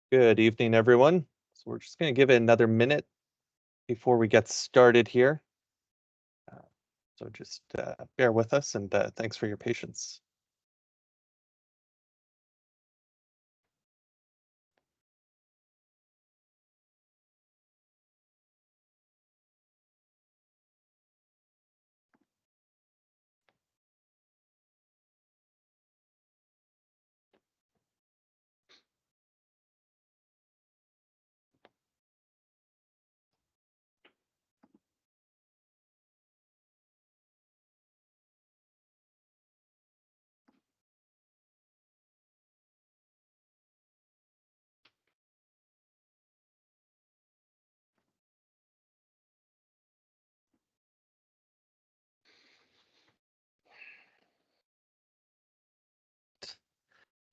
Good evening, everyone. So we're just going to give it another minute before we get started here. Uh, so just bear with us and thanks for your patience.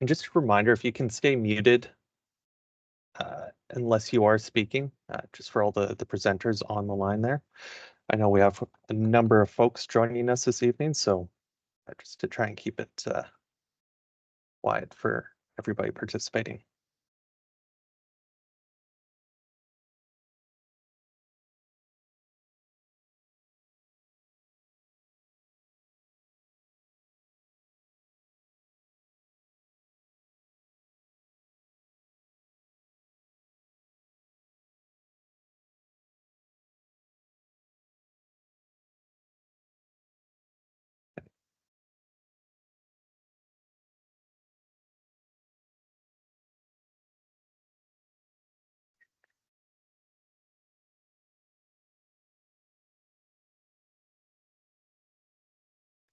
And just a reminder, if you can stay muted unless you are speaking, just for all the presenters on the line there. I know we have a number of folks joining us this evening, so just to try and keep it quiet for everybody participating.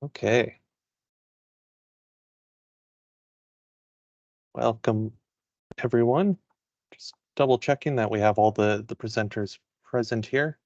Okay, welcome everyone. Just double checking that we have all the presenters present here.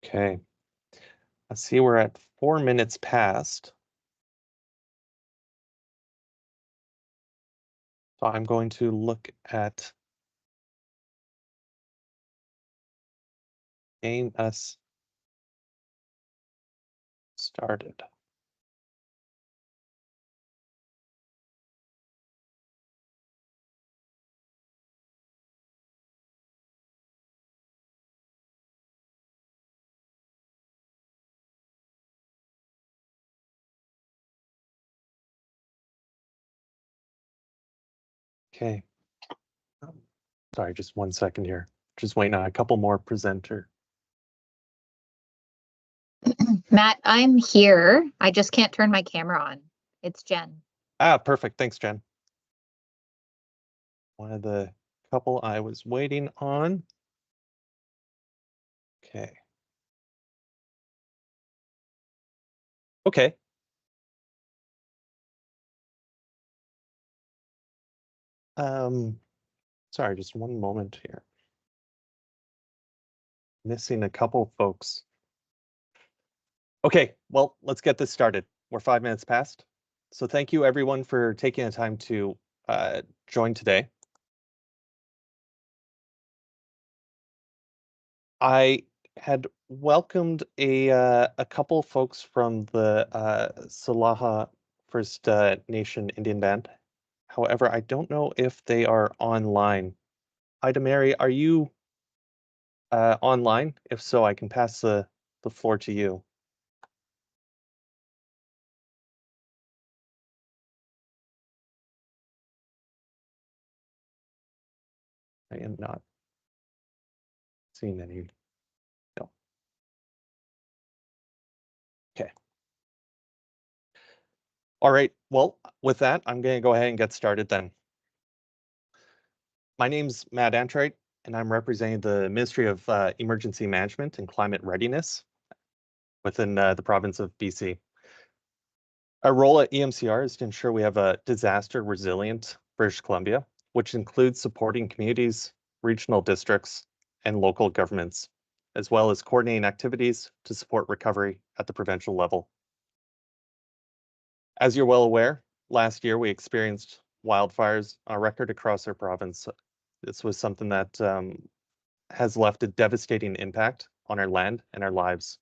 Okay, I see we're at 4 minutes past. So I'm going to look at getting us started. Okay. Um, Sorry, just 1 second here. Just waiting on a couple more presenter. Matt, I'm here. I just can't turn my camera on. It's Jen. Perfect. Thanks, Jen. One of the couple I was waiting on. Okay. Okay. Sorry, just one moment here. Missing a couple folks. Okay, well, let's get this started. We're 5 minutes past. So thank you everyone for taking the time to join today. I had welcomed a couple folks from the Salaha First Nation Indian Band. However, I don't know if they are online. Ida Mary, are you online? If so, I can pass the floor to you. I am not seeing any. No. Okay. All right. Well, with that, I'm going to go ahead and get started then. My name's Matt Antrite, and I'm representing the Ministry of Emergency Management and Climate Readiness within the province of BC. Our role at EMCR is to ensure we have a disaster resilient British Columbia, which includes supporting communities, regional districts, and local governments, as well as coordinating activities to support recovery at the provincial level. As you're well aware, last year we experienced wildfires on record across our province. This was something that has left a devastating impact on our land and our lives.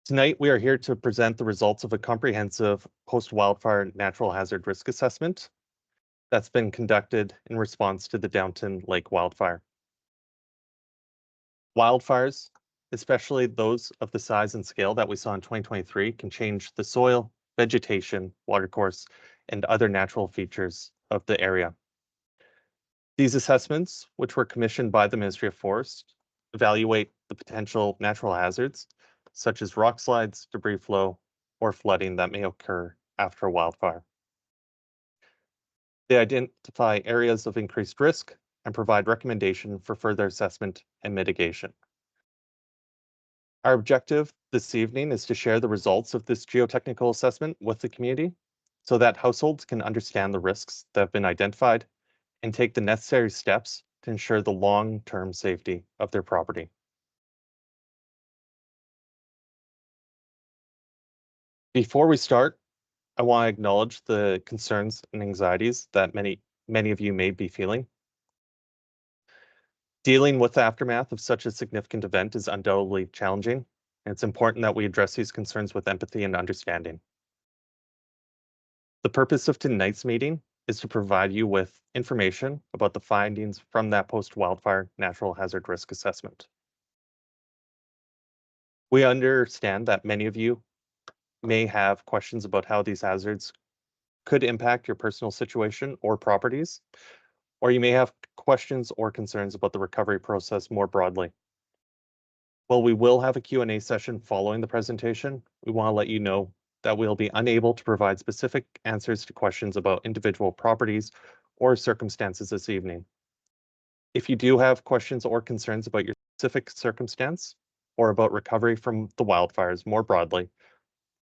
Tonight, we are here to present the results of a comprehensive post-wildfire natural hazard risk assessment that's been conducted in response to the Downton Lake wildfire. Wildfires, especially those of the size and scale that we saw in 2023, can change the soil, vegetation, watercourse, and other natural features of the area. These assessments, which were commissioned by the Ministry of Forest, evaluate the potential natural hazards, such as rock slides, debris flow, or flooding that may occur after a wildfire. They identify areas of increased risk and provide recommendation for further assessment and mitigation. Our objective this evening is to share the results of this geotechnical assessment with the community so that households can understand the risks that have been identified and take the necessary steps to ensure the long-term safety of their property. Before we start, I want to acknowledge the concerns and anxieties that many of you may be feeling. Dealing with the aftermath of such a significant event is undoubtedly challenging, and it's important that we address these concerns with empathy and understanding. The purpose of tonight's meeting is to provide you with information about the findings from that post-wildfire natural hazard risk assessment. We understand that many of you may have questions about how these hazards could impact your personal situation or properties, or you may have questions or concerns about the recovery process more broadly. While we will have a Q&A session following the presentation, we want to let you know that we'll be unable to provide specific answers to questions about individual properties or circumstances this evening. If you do have questions or concerns about your specific circumstance or about recovery from the wildfires more broadly,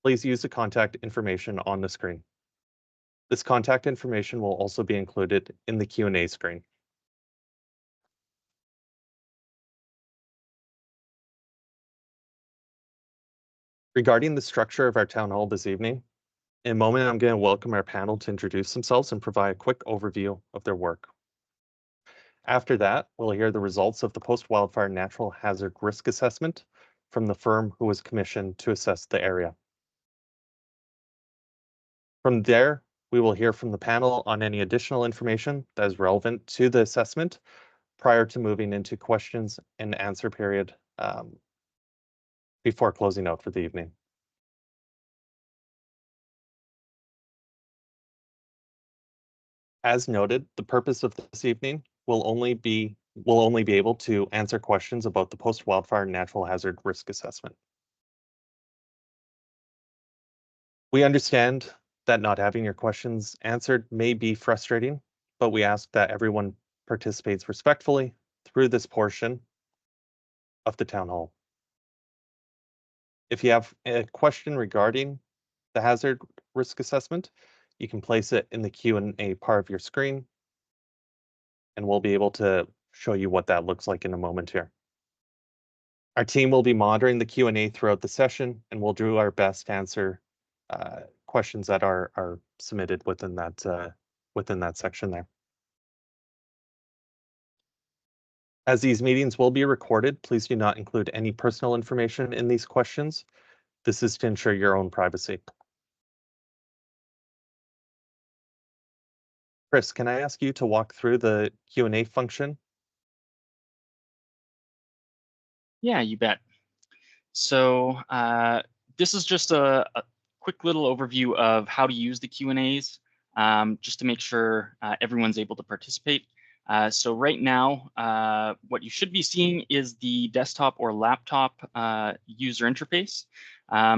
please use the contact information on the screen. This contact information will also be included in the Q&A screen. Regarding the structure of our town hall this evening, in a moment, I'm going to welcome our panel to introduce themselves and provide a quick overview of their work. After that, we'll hear the results of the post-wildfire natural hazard risk assessment from the firm who was commissioned to assess the area. From there, we will hear from the panel on any additional information that is relevant to the assessment prior to moving into questions and answer period before closing out for the evening. As noted, the purpose of this evening will only be able to answer questions about the post-wildfire natural hazard risk assessment. We understand that not having your questions answered may be frustrating, but we ask that everyone participates respectfully through this portion of the town hall. If you have a question regarding the hazard risk assessment, you can place it in the Q&A part of your screen, and we'll be able to show you what that looks like in a moment here. Our team will be monitoring the Q&A throughout the session, and we'll do our best to answer questions that are submitted within that section there. As these meetings will be recorded, please do not include any personal information in these questions. This is to ensure your own privacy. Chris, can I ask you to walk through the Q&A function? Yeah, you bet. So this is just a quick little overview of how to use the Q&As, just to make sure everyone's able to participate. So right now, what you should be seeing is the desktop or laptop user interface.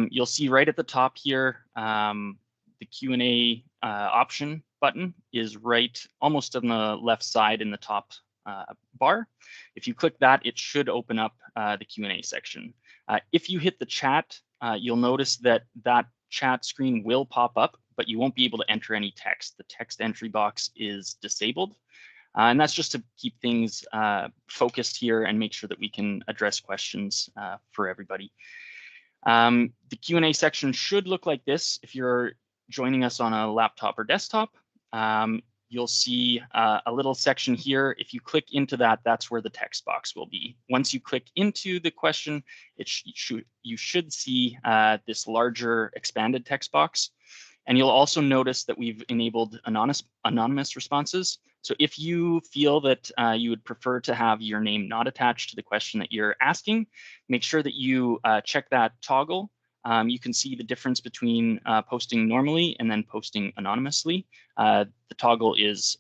You'll see right at the top here, the Q&A option button is right almost on the left side in the top bar. If you click that, it should open up the Q&A section. If you hit the chat, you'll notice that that chat screen will pop up, but you won't be able to enter any text. The text entry box is disabled. And that's just to keep things focused here and make sure that we can address questions for everybody. The Q&A section should look like this. If you're joining us on a laptop or desktop, you'll see a little section here. If you click into that, that's where the text box will be. Once you click into the question, you should see this larger expanded text box. And you'll also notice that we've enabled anonymous responses. So if you feel that you would prefer to have your name not attached to the question that you're asking, make sure that you check that toggle. You can see the difference between posting normally and then posting anonymously. The toggle is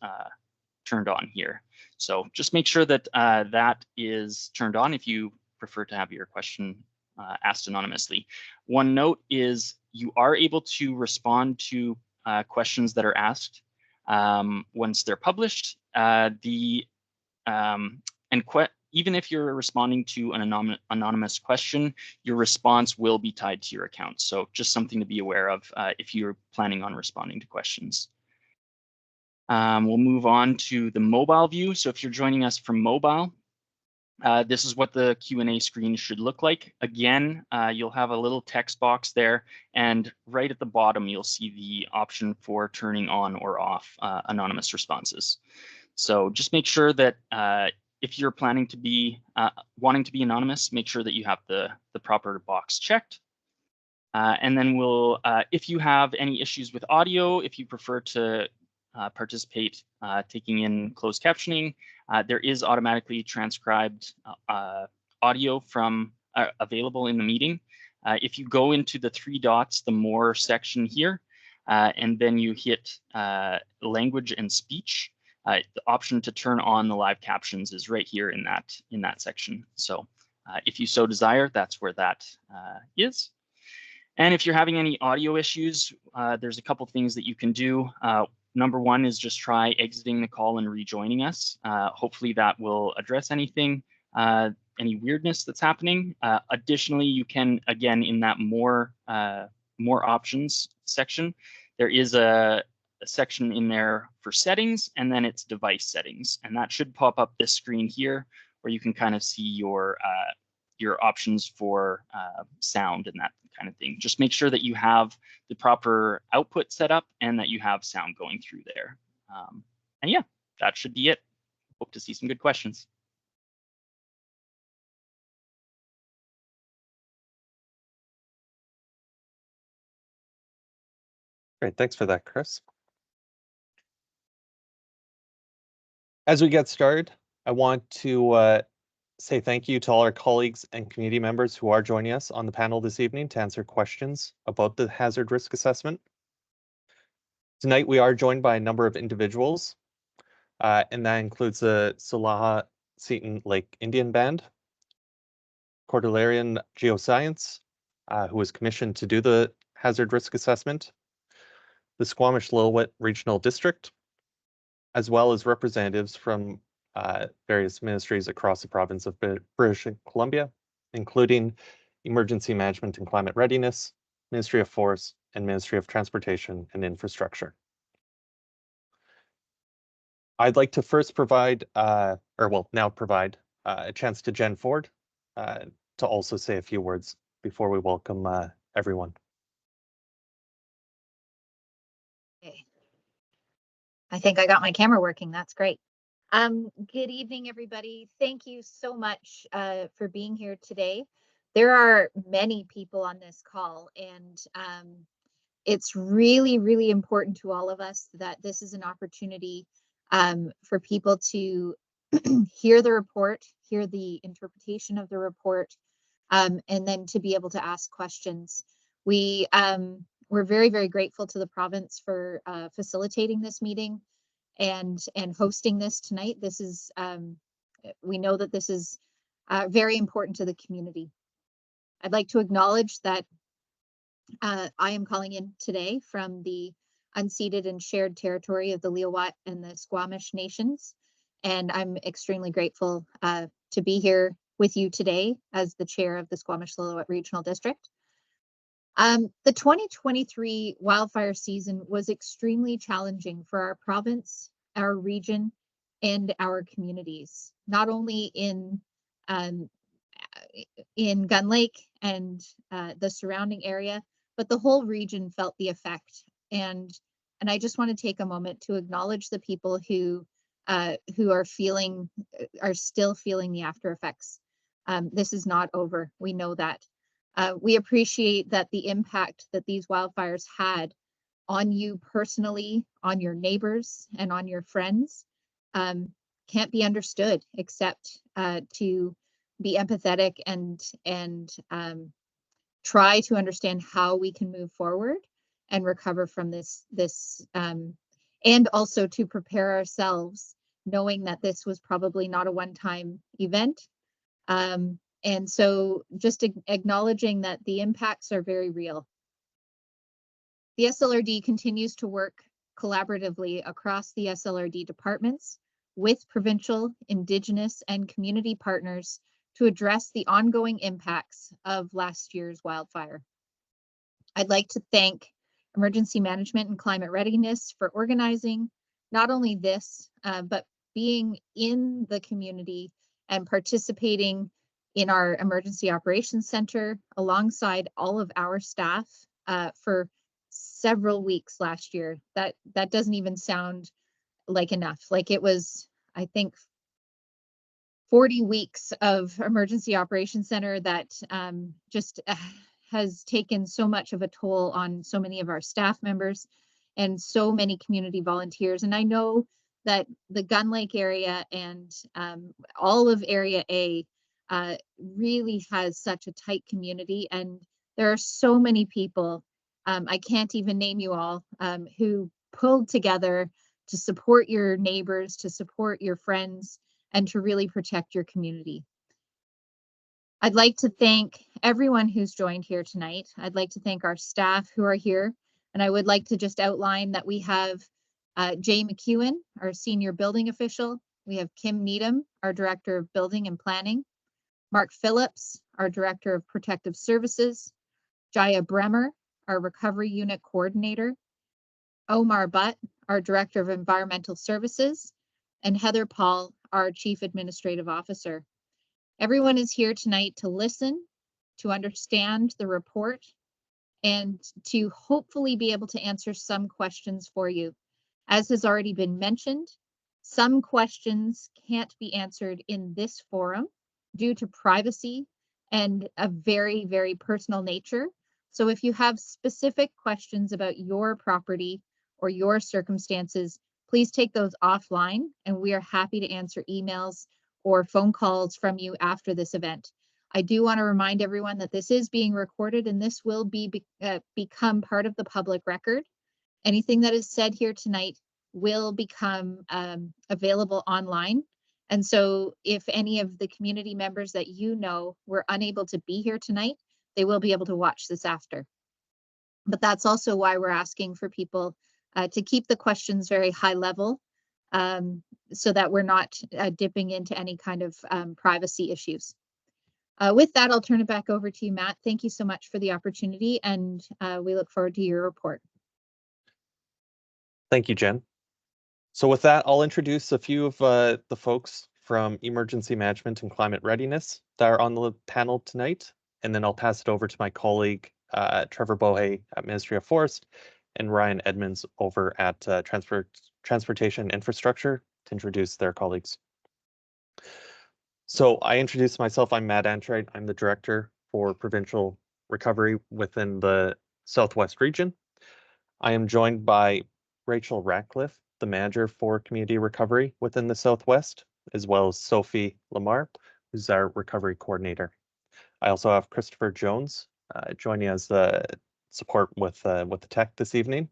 turned on here. So just make sure that that is turned on if you prefer to have your question asked anonymously. One note is you are able to respond to questions that are asked once they're published. Even if you're responding to an anonymous question, your response will be tied to your account. So just something to be aware of if you're planning on responding to questions. We'll move on to the mobile view. So if you're joining us from mobile, this is what the Q&A screen should look like. Again, you'll have a little text box there, and right at the bottom, you'll see the option for turning on or off anonymous responses. So just make sure that if you're planning to be wanting to be anonymous, make sure that you have the proper box checked. And then we'll, if you have any issues with audio, if you prefer to participate taking in closed captioning, there is automatically transcribed audio from available in the meeting. If you go into the three dots, the more section here, and then you hit language and speech, the option to turn on the live captions is right here in that section. So if you so desire, that's where that is. And if you're having any audio issues, there's a couple things that you can do. Number one is just try exiting the call and rejoining us. Hopefully that will address anything, any weirdness that's happening. Additionally, you can, again, in that more options section, there is a section in there for settings, and then it's device settings. And that should pop up this screen here where you can kind of see your options for sound and that kind of thing. Just make sure that you have the proper output set up and that you have sound going through there. And yeah, that should be it. Hope to see some good questions. Great, thanks for that, Chris. As we get started, I want to say thank you to all our colleagues and community members who are joining us on the panel this evening to answer questions about the hazard risk assessment. Tonight, we are joined by a number of individuals, and that includes the Salaha Seton Lake Indian Band, Cordilleran Geoscience, who was commissioned to do the hazard risk assessment, the Squamish-Lillooet Regional District, as well as representatives from various ministries across the province of British Columbia, including Emergency Management and Climate Readiness, Ministry of Forests, and Ministry of Transportation and Infrastructure. I'd like to first provide, now provide a chance to Jen Ford to also say a few words before we welcome everyone. Okay. I think I got my camera working. That's great. Good evening, everybody. Thank you so much for being here today. There are many people on this call, and it's really, really important to all of us that this is an opportunity for people to hear the report, hear the interpretation of the report, and then to be able to ask questions. We're very, very grateful to the province for facilitating this meeting and hosting this tonight. This is we know that this is very important to the community. I'd like to acknowledge that I am calling in today from the unceded and shared territory of the Lillooet and the Squamish nations, and I'm extremely grateful to be here with you today as the chair of the Squamish-Lillooet Regional District. The 2023 wildfire season was extremely challenging for our province, our region, and our communities, not only in Gun Lake and the surrounding area, but the whole region felt the effect. And I just want to take a moment to acknowledge the people who are still feeling the after effects. This is not over. We know that. We appreciate that the impact that these wildfires had on you personally, on your neighbors, and on your friends can't be understood except to be empathetic and try to understand how we can move forward and recover from this and also to prepare ourselves, knowing that this was probably not a one-time event. And so just acknowledging that the impacts are very real. The SLRD continues to work collaboratively across the SLRD departments with provincial, Indigenous, and community partners to address the ongoing impacts of last year's wildfire. I'd like to thank Emergency Management and Climate Readiness for organizing not only this, but being in the community and participating in our Emergency Operations Center alongside all of our staff for several weeks last year. That doesn't even sound like enough. Like it was, I think, 40 weeks of Emergency Operations Center that just has taken so much of a toll on so many of our staff members and so many community volunteers. And I know that the Gun Lake area and all of Area A really has such a tight community, and there are so many people, I can't even name you all, who pulled together to support your neighbors, to support your friends, and to really protect your community. I'd like to thank everyone who's joined here tonight. I'd like to thank our staff who are here, and I would like to just outline that we have Jay McEwen, our senior building official. We have Kim Needham, our director of building and planning. Mark Phillips, our Director of Protective Services, Jaya Bremer, our Recovery Unit Coordinator, Omar Butt, our Director of Environmental Services, and Heather Paul, our Chief Administrative Officer. Everyone is here tonight to listen, to understand the report, and to hopefully be able to answer some questions for you. As has already been mentioned, some questions can't be answered in this forum due to privacy and a very, very personal nature. So if you have specific questions about your property or your circumstances, please take those offline, and we are happy to answer emails or phone calls from you after this event. I do want to remind everyone that this is being recorded, and this will become part of the public record. Anything that is said here tonight will become available online. And so if any of the community members that you know were unable to be here tonight, they will be able to watch this after. But that's also why we're asking for people to keep the questions very high level so that we're not dipping into any kind of privacy issues. With that, I'll turn it back over to you, Matt. Thank you so much for the opportunity, and we look forward to your report. Thank you, Jen. So with that, I'll introduce a few of the folks from Emergency Management and Climate Readiness that are on the panel tonight, and then I'll pass it over to my colleague, Trevor Bohe at Ministry of Forest, and Ryan Edmonds over at Transportation Infrastructure to introduce their colleagues. So I introduced myself. I'm Matt Antrite. I'm the Director for Provincial Recovery within the Southwest region. I am joined by Rachel Ratcliffe, the Manager for Community Recovery within the Southwest, as well as Sophie Lamar, who's our Recovery Coordinator. I also have Christopher Jones joining as the support with the tech this evening,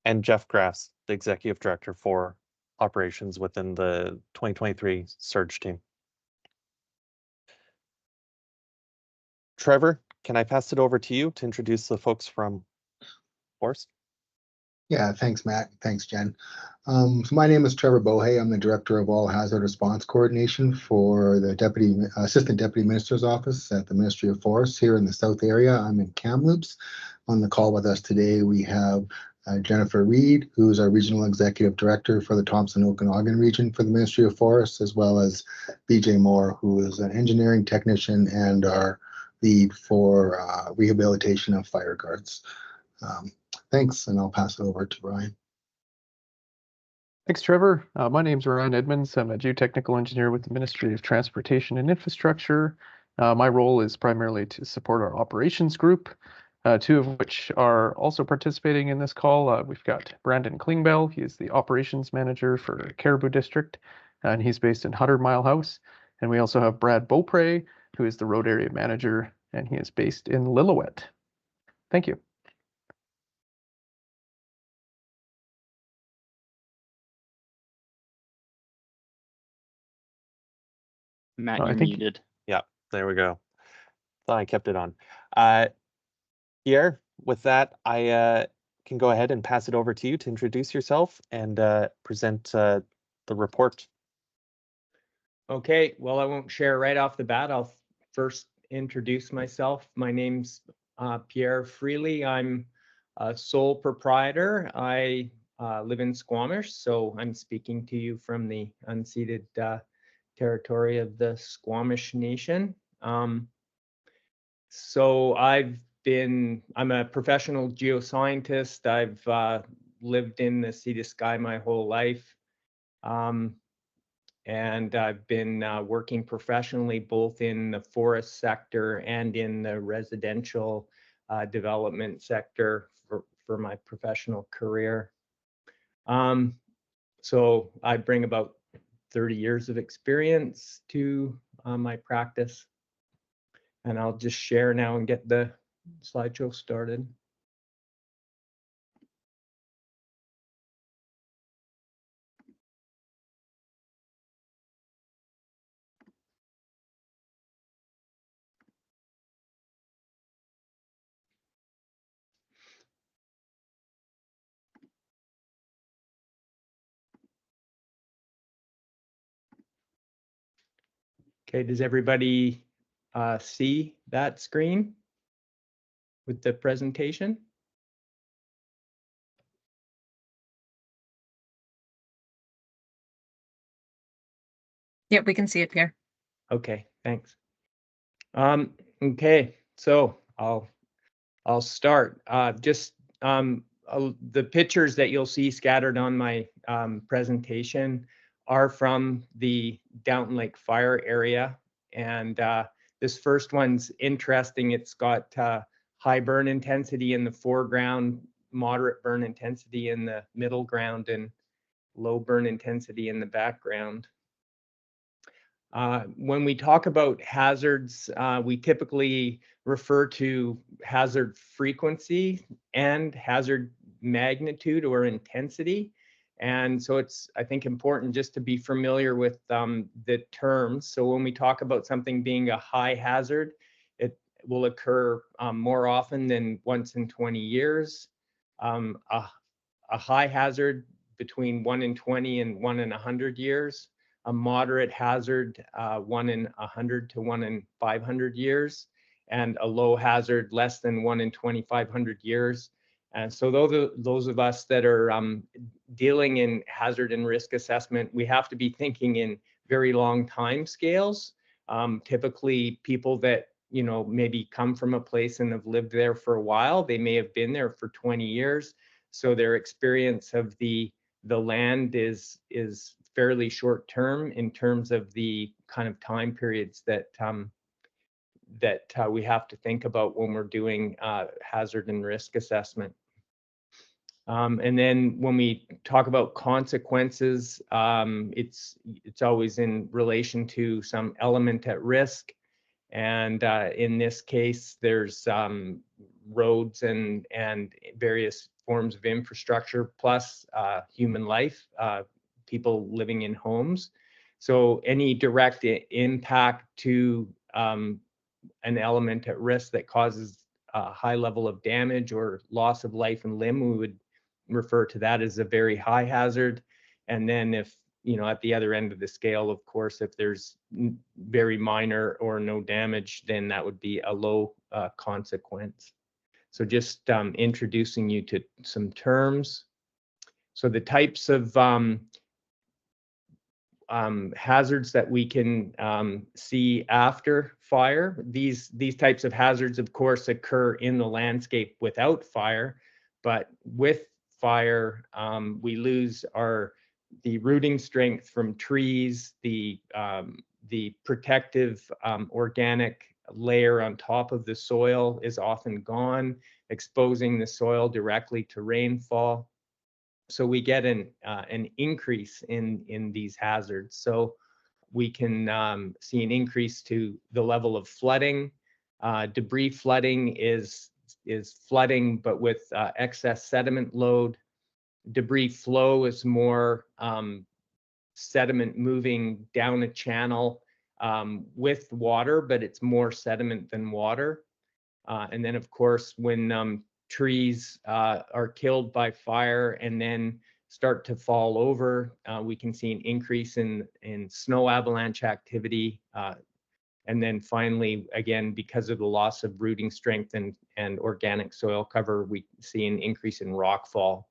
and Jeff Grass, the Executive Director for Operations within the 2023 Surge team. Trevor, can I pass it over to you to introduce the folks from Forest? Yeah, thanks, Matt. Thanks, Jen. So my name is Trevor Bohay. I'm the Director of All Hazard Response Coordination for the Assistant Deputy Minister's Office at the Ministry of Forests here in the South area. I'm in Kamloops. On the call with us today, we have Jennifer Reed, who's our Regional Executive Director for the Thompson-Okanagan region for the Ministry of Forests, as well as BJ Moore, who is an engineering technician and our lead for rehabilitation of fire guards. Thanks, and I'll pass it over to Ryan. Thanks, Trevor. My name's Ryan Edmonds. I'm a geotechnical engineer with the Ministry of Transportation and Infrastructure. My role is primarily to support our operations group, two of which are also participating in this call. We've got Brandon Klingbeil. He is the operations manager for Caribou District, and he's based in 100 Mile House. And we also have Brad Beaupre, who is the road area manager, and he is based in Lillooet. Thank you. Matt, I you're think- muted. Yeah, there we go. Thought I kept it on. Pierre, with that, I can go ahead and pass it over to you to introduce yourself and present the report. Okay, well, I won't share right off the bat. I'll first introduce myself. My name's Pierre Freely. I'm a sole proprietor. I live in Squamish, so I'm speaking to you from the unceded territory of the Squamish Nation. So I'm a professional geoscientist. I've lived in the sea to sky my whole life. And I've been working professionally both in the forest sector and in the residential development sector for my professional career. So I bring about 30 years of experience to my practice. And I'll just share now and get the slideshow started. Okay, does everybody see that screen with the presentation? Yep, we can see it here. Okay, thanks. Okay, so I'll start. The pictures that you'll see scattered on my presentation are from the Downton Lake Fire area, and this first one's interesting. It's got high burn intensity in the foreground, moderate burn intensity in the middle ground, and low burn intensity in the background. When we talk about hazards, we typically refer to hazard frequency and hazard magnitude or intensity. And so it's, I think, important just to be familiar with the terms. So when we talk about something being a high hazard, it will occur more often than once in 20 years. A high hazard between 1 in 20 and 1 in 100 years. A moderate hazard, 1 in 100 to 1 in 500 years, and a low hazard, less than 1 in 2,500 years. And so those of us that are dealing in hazard and risk assessment, we have to be thinking in very long time scales. Typically, people that maybe come from a place and have lived there for a while, they may have been there for 20 years. So their experience of the the land is fairly short term in terms of the kind of time periods that we have to think about when we're doing hazard and risk assessment. And then when we talk about consequences, it's always in relation to some element at risk. And in this case, there's roads and various forms of infrastructure, plus human life, people living in homes. So any direct impact to an element at risk that causes a high level of damage or loss of life and limb, we would refer to that as a very high hazard. And then if, at the other end of the scale, of course, if there's very minor or no damage, then that would be a low consequence. So just introducing you to some terms. So the types of hazards that we can see after fire. These types of hazards, of course, occur in the landscape without fire, but with fire, we lose the rooting strength from trees, the protective organic layer on top of the soil is often gone, exposing the soil directly to rainfall. So we get an increase in these hazards. So we can see an increase to the level of flooding. Debris flooding is flooding, but with excess sediment load. Debris flow is more sediment moving down a channel with water, but it's more sediment than water. And then, of course, when trees are killed by fire and then start to fall over, we can see an increase in snow avalanche activity. And then finally, again, because of the loss of rooting strength and organic soil cover, we see an increase in rockfall.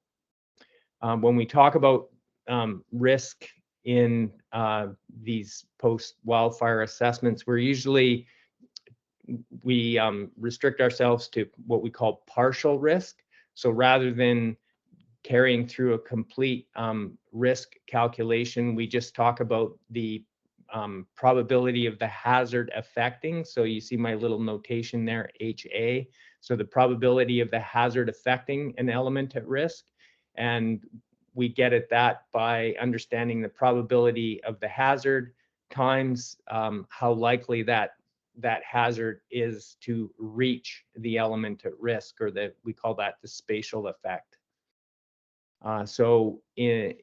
When we talk about risk in these post-wildfire assessments, we restrict ourselves to what we call partial risk. So rather than carrying through a complete risk calculation, we just talk about the probability of the hazard affecting. So you see my little notation there, HA. So the probability of the hazard affecting an element at risk. And we get at that by understanding the probability of the hazard times how likely that hazard is to reach the element at risk, or we call that the spatial effect. So the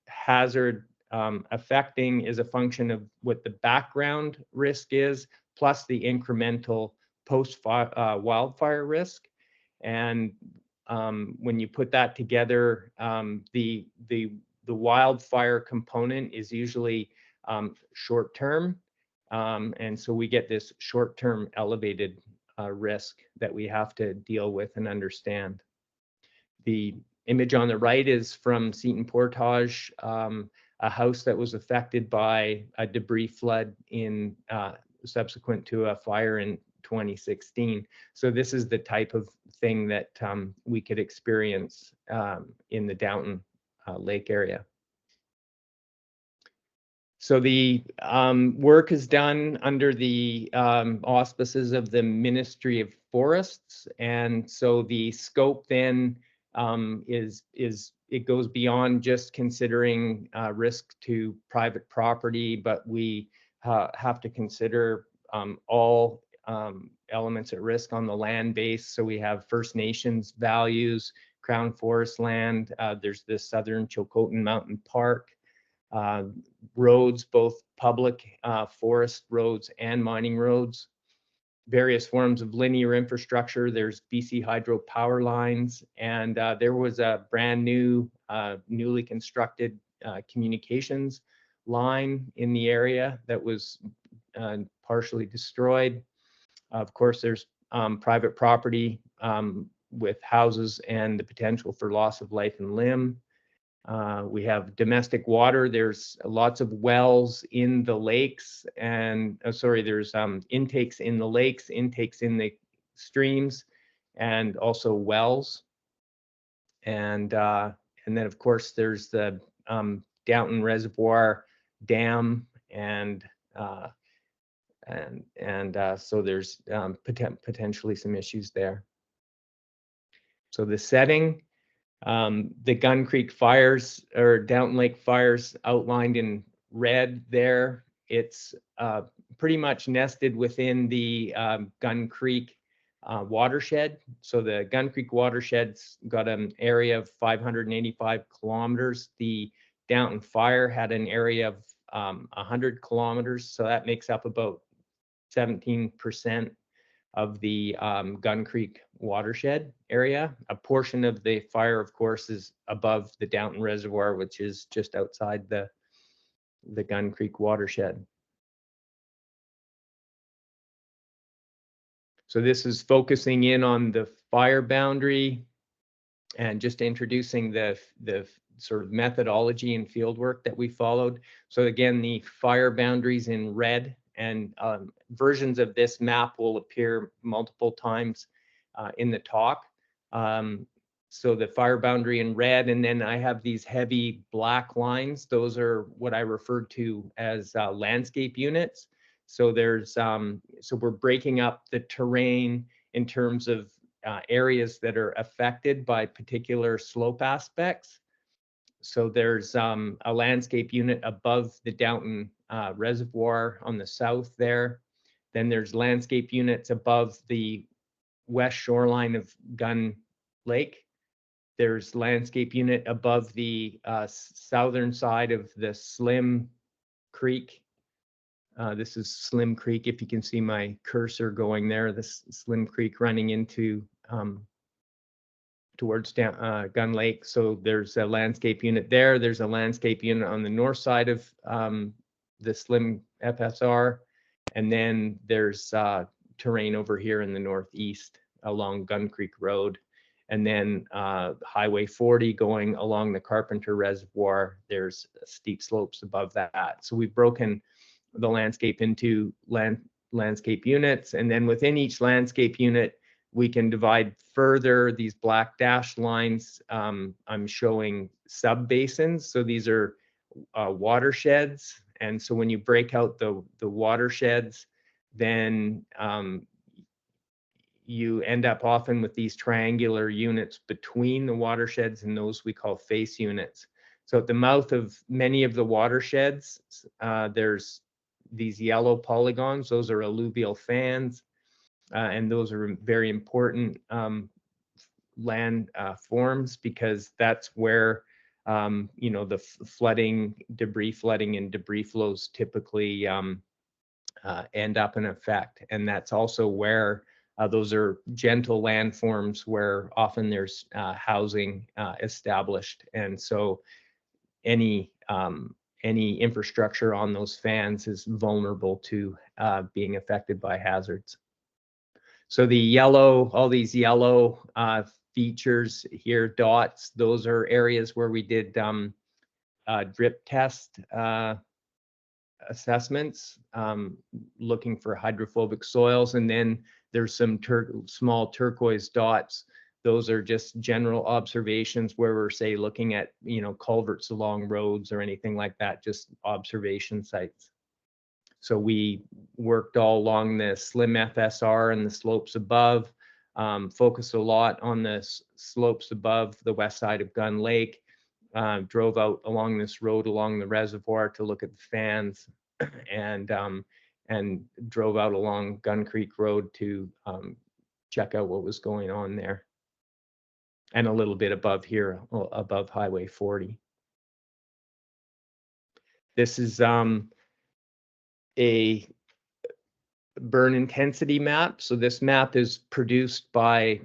hazard affecting is a function of what the background risk is, plus the incremental post-wildfire risk. And when you put that together, the wildfire component is usually short-term. And so we get this short-term elevated risk that we have to deal with and understand. The image on the right is from Seton Portage, a house that was affected by a debris flood in subsequent to a fire in 2016. So this is the type of thing that we could experience in the Downton Lake area. So the work is done under the auspices of the Ministry of Forests, and so the scope then it goes beyond just considering risk to private property, but we have to consider all elements at risk on the land base. So we have First Nations values, Crown Forest land. There's the Southern Chilcotin Mountain Park. Roads, both public forest roads and mining roads, various forms of linear infrastructure. There's BC Hydro power lines, and there was a brand new, newly constructed communications line in the area that was partially destroyed. Of course, there's private property with houses and the potential for loss of life and limb. We have domestic water. There's lots of wells in the lakes, and there's intakes in the lakes, intakes in the streams, and also wells. and then of course there's the Downton Reservoir Dam, and so there's potentially some issues there. So the setting, the Gun Creek fires or Downton Lake fires outlined in red there. It's pretty much nested within the Gun Creek watershed. So the Gun Creek watershed's got an area of 585 kilometers. The Downton fire had an area of 100 kilometers. So that makes up about 17% of the Gun Creek watershed area. A portion of the fire, of course, is above the Downton Reservoir, which is just outside the Gun Creek watershed. So this is focusing in on the fire boundary and just introducing the sort of methodology and field work that we followed. So again, the fire boundaries in red, and versions of this map will appear multiple times in the talk. So the fire boundary in red, and then I have these heavy black lines. Those are what I referred to as landscape units. So there's so we're breaking up the terrain in terms of areas that are affected by particular slope aspects. So there's a landscape unit above the Downton Reservoir on the south there. Then there's landscape units above the west shoreline of Gun Lake. There's landscape unit above the southern side of the Slim Creek. This is Slim Creek, if you can see my cursor going there, this Slim Creek running into towards Gun Lake. So there's a landscape unit there. There's a landscape unit on the north side of the Slim FSR. And then there's terrain over here in the northeast along Gun Creek Road. And then Highway 40 going along the Carpenter Reservoir. There's steep slopes above that. So we've broken the landscape into landscape units. And then within each landscape unit, we can divide further. These black dashed lines, I'm showing sub-basins. So these are watersheds. And so when you break out the watersheds, then you end up often with these triangular units between the watersheds, and those we call face units. So at the mouth of many of the watersheds, there's these yellow polygons. Those are alluvial fans. And those are very important land forms, because that's where you know, the flooding, debris flooding and debris flows typically end up in effect. And that's also where those are gentle landforms where often there's housing established. And so any infrastructure on those fans is vulnerable to being affected by hazards. So the yellow, all these yellow features here, dots, those are areas where we did drip test assessments, looking for hydrophobic soils. And then there's some small turquoise dots. Those are just general observations where we're, say, looking at, you know, culverts along roads or anything like that, just observation sites. So we worked all along the Slim FSR and the slopes above, focused a lot on the slopes above the west side of Gun Lake, drove out along this road along the reservoir to look at the fans, and drove out along Gun Creek Road to check out what was going on there. And a little bit above here, above Highway 40. This is a burn intensity map. So this map is produced by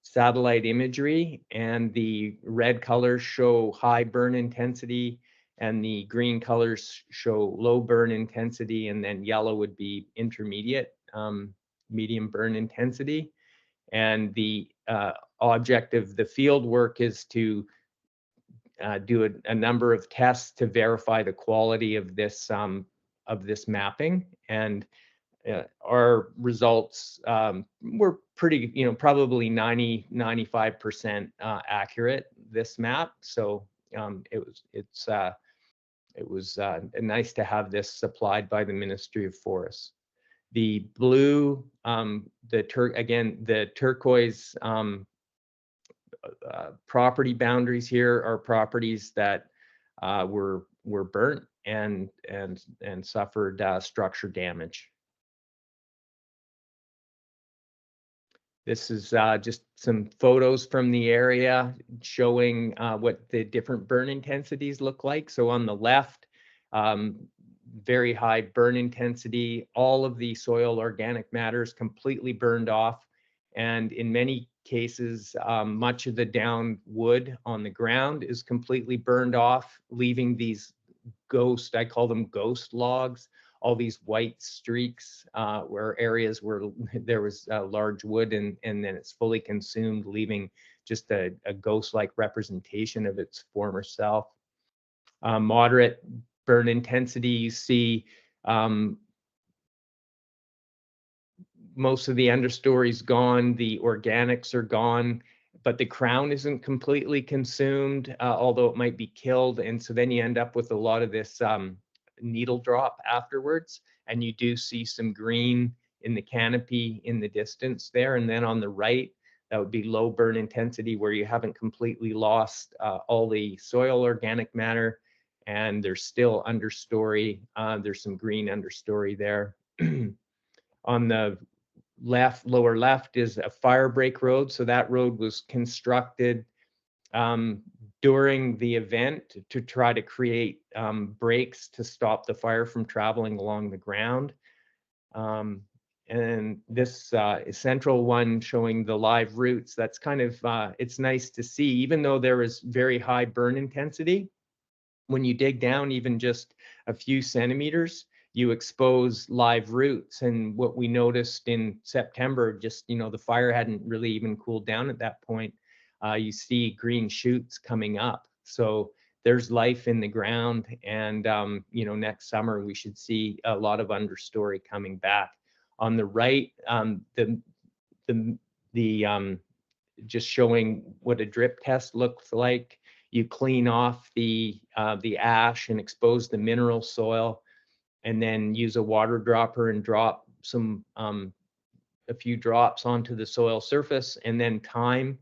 satellite imagery, and the red colors show high burn intensity and the green colors show low burn intensity, and then yellow would be intermediate, medium burn intensity. And the object of the field work is to do a number of tests to verify the quality of this mapping. And our results were pretty, probably 95% accurate, this map. So it was nice to have this supplied by the Ministry of Forests. The blue, the turquoise property boundaries here are properties that were burnt and suffered structure damage. This is just some photos from the area showing what the different burn intensities look like. So on the left, very high burn intensity, all of the soil organic matter is completely burned off. And in many cases, much of the down wood on the ground is completely burned off, leaving these I call them ghost logs, all these white streaks where areas where there was large wood and then it's fully consumed, leaving just a ghost-like representation of its former self. Moderate burn intensity, you see most of the understory's gone, the organics are gone, but the crown isn't completely consumed, although it might be killed. And so then you end up with a lot of this needle drop afterwards, and you do see some green in the canopy in the distance there. And then on the right, that would be low burn intensity, where you haven't completely lost all the soil organic matter, and there's still understory. There's some green understory there. On the lower left is a fire break road. So that road was constructed during the event to try to create breaks to stop the fire from traveling along the ground. And this central one showing the live roots, that's kind of, it's nice to see, even though there is very high burn intensity, when you dig down even just a few centimeters, you expose live roots. And what we noticed in September, just, the fire hadn't really even cooled down at that point. You see green shoots coming up. So there's life in the ground. And, next summer, we should see a lot of understory coming back. On the right, just showing what a drip test looks like. You clean off the ash and expose the mineral soil, and then use a water dropper and drop a few drops onto the soil surface, and then time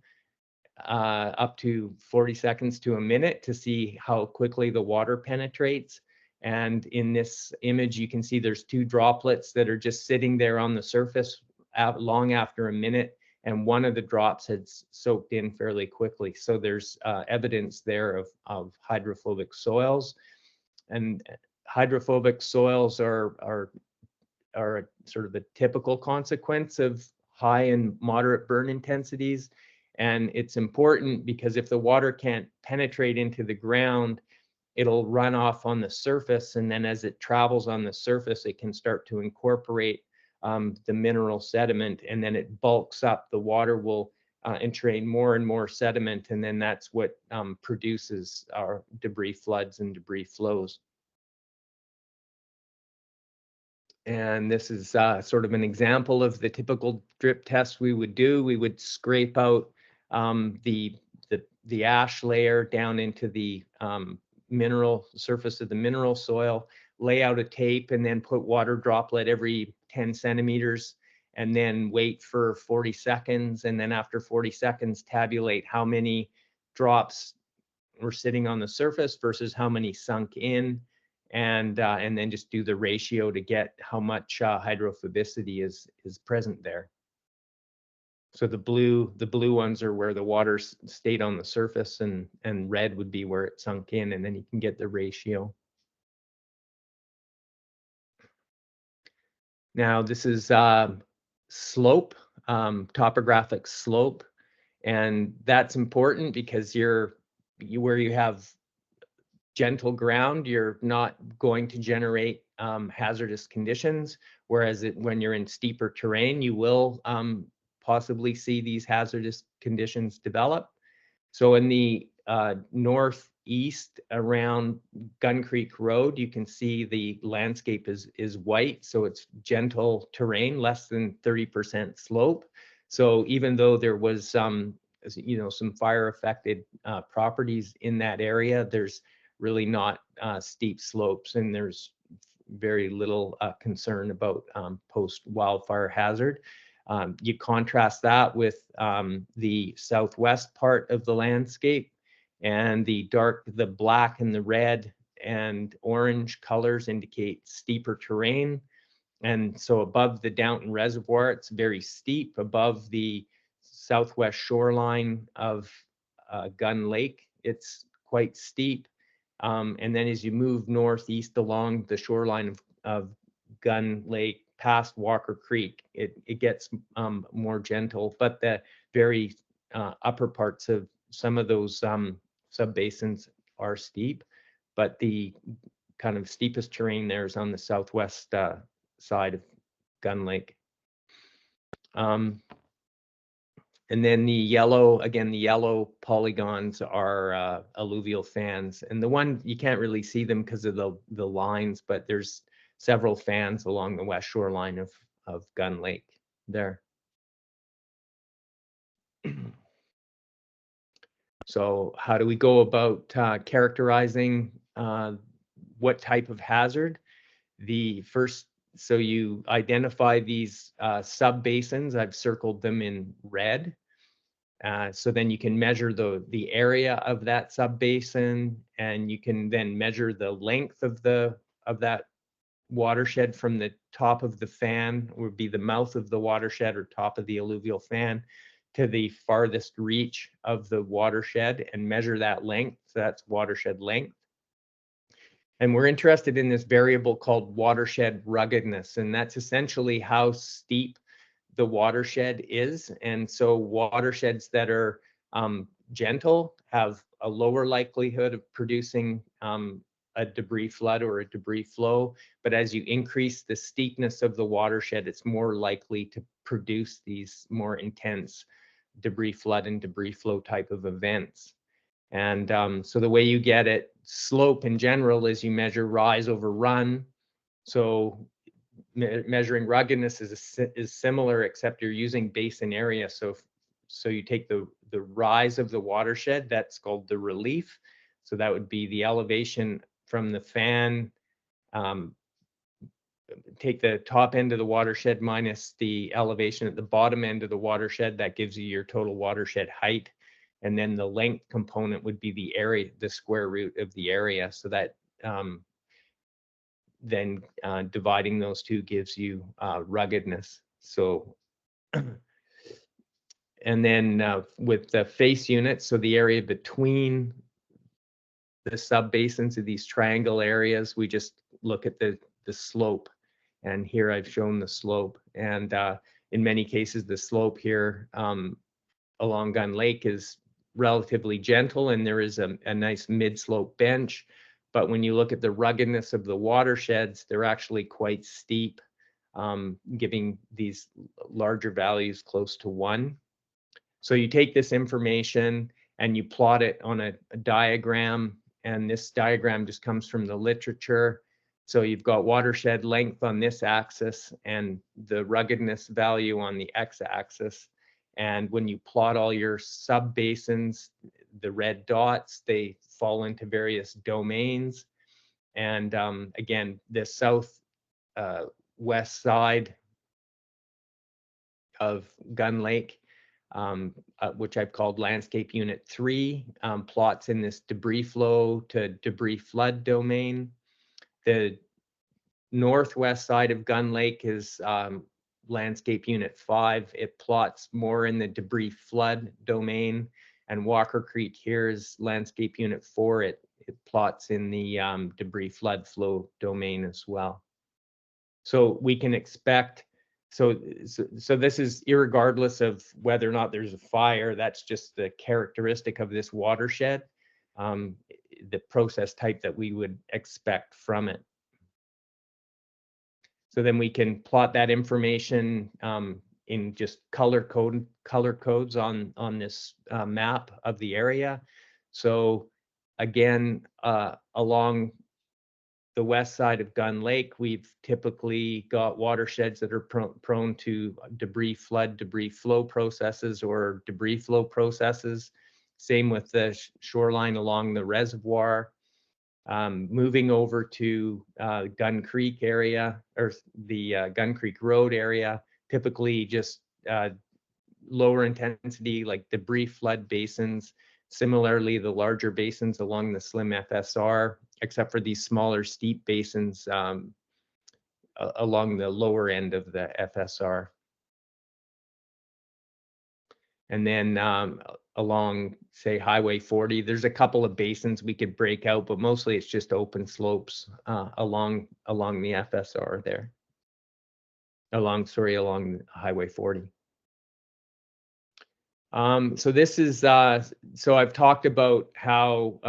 up to 40 seconds to a minute to see how quickly the water penetrates. And in this image, you can see there's two droplets that are just sitting there on the surface long after a minute, and one of the drops had soaked in fairly quickly. So there's evidence there of hydrophobic soils. And hydrophobic soils are sort of a typical consequence of high and moderate burn intensities. And it's important because if the water can't penetrate into the ground, it'll run off on the surface. And then as it travels on the surface, it can start to incorporate the mineral sediment, and then it bulks up. The water will entrain more and more sediment, and then that's what produces our debris floods and debris flows. And this is sort of an example of the typical drip test we would do. We would scrape out the ash layer down into the surface of the mineral soil, lay out a tape, and then put water droplet every 10 centimeters, and then wait for 40 seconds. And then after 40 seconds, tabulate how many drops were sitting on the surface versus how many sunk in. And then just do the ratio to get how much hydrophobicity is present there. So the blue ones are where the water stayed on the surface, and red would be where it sunk in, and then you can get the ratio. Now this is slope, topographic slope, and that's important because where you have gentle ground, you're not going to generate hazardous conditions, whereas when you're in steeper terrain, you will possibly see these hazardous conditions develop. So in the northeast around Gun Creek Road, you can see the landscape is white, so it's gentle terrain, less than 30% slope. So even though there was some fire affected properties in that area, there's really not steep slopes, and there's very little concern about post wildfire hazard. You contrast that with the southwest part of the landscape, and the black and the red and orange colors indicate steeper terrain. And so above the Downton Reservoir, it's very steep. Above the southwest shoreline of Gun Lake, it's quite steep. And then as you move northeast along the shoreline of Gun Lake past Walker Creek, it gets more gentle, but the very upper parts of some of those subbasins are steep, but the kind of steepest terrain there is on the southwest side of Gun Lake. And then the yellow polygons are alluvial fans. And the one, you can't really see them because of the lines, but there's several fans along the west shoreline of Gun Lake there. So how do we go about characterizing what type of hazard? So you identify these subbasins. I've circled them in red. So then you can measure the area of that subbasin, and you can then measure the length of that watershed from the top of the fan, would be the mouth of the watershed or top of the alluvial fan, to the farthest reach of the watershed, and measure that length. So that's watershed length. And we're interested in this variable called watershed ruggedness, and that's essentially how steep the watershed is. And so watersheds that are gentle have a lower likelihood of producing a debris flood or a debris flow. But as you increase the steepness of the watershed, it's more likely to produce these more intense debris flood and debris flow type of events. And so the way you get at slope in general is you measure rise over run. So measuring ruggedness is similar, except you're using basin area. So you take the rise of the watershed, that's called the relief. So that would be the elevation from the fan. Take the top end of the watershed minus the elevation at the bottom end of the watershed. That gives you your total watershed height. And then the length component would be the area, the square root of the area. So that then dividing those two gives you ruggedness. So, and then with the face units, so the area between the subbasins of these triangle areas, we just look at the slope. And here I've shown the slope. And in many cases, the slope here along Gun Lake is relatively gentle, and there is a nice mid-slope bench. But when you look at the ruggedness of the watersheds, they're actually quite steep, giving these larger values close to 1. So you take this information and you plot it on a diagram, and this diagram just comes from the literature. So you've got watershed length on this axis and the ruggedness value on the x-axis. And when you plot all your subbasins, the red dots, they fall into various domains. And again, the south west side of Gun Lake, which I've called landscape unit 3, plots in this debris flow to debris flood domain. The northwest side of Gun Lake is landscape unit 5. It plots more in the debris flood domain, and Walker Creek here is landscape unit 4. It plots in the debris flood flow domain as well. So we can expect, so this is irregardless of whether or not there's a fire. That's just the characteristic of this watershed, the process type that we would expect from it. So then we can plot that information in just color codes on this map of the area. So again, along the west side of Gun Lake, we've typically got watersheds that are prone to debris flood, debris flow processes, or debris flow processes. Same with the shoreline along the reservoir. Moving over to Gun Creek area, or the Gun Creek Road area, typically just lower intensity like debris flood basins. Similarly, the larger basins along the slim FSR, except for these smaller steep basins along the lower end of the FSR. And then along, say, Highway 40, there's a couple of basins we could break out, but mostly it's just open slopes along the FSR there. Along Highway 40. So this is, so I've talked about how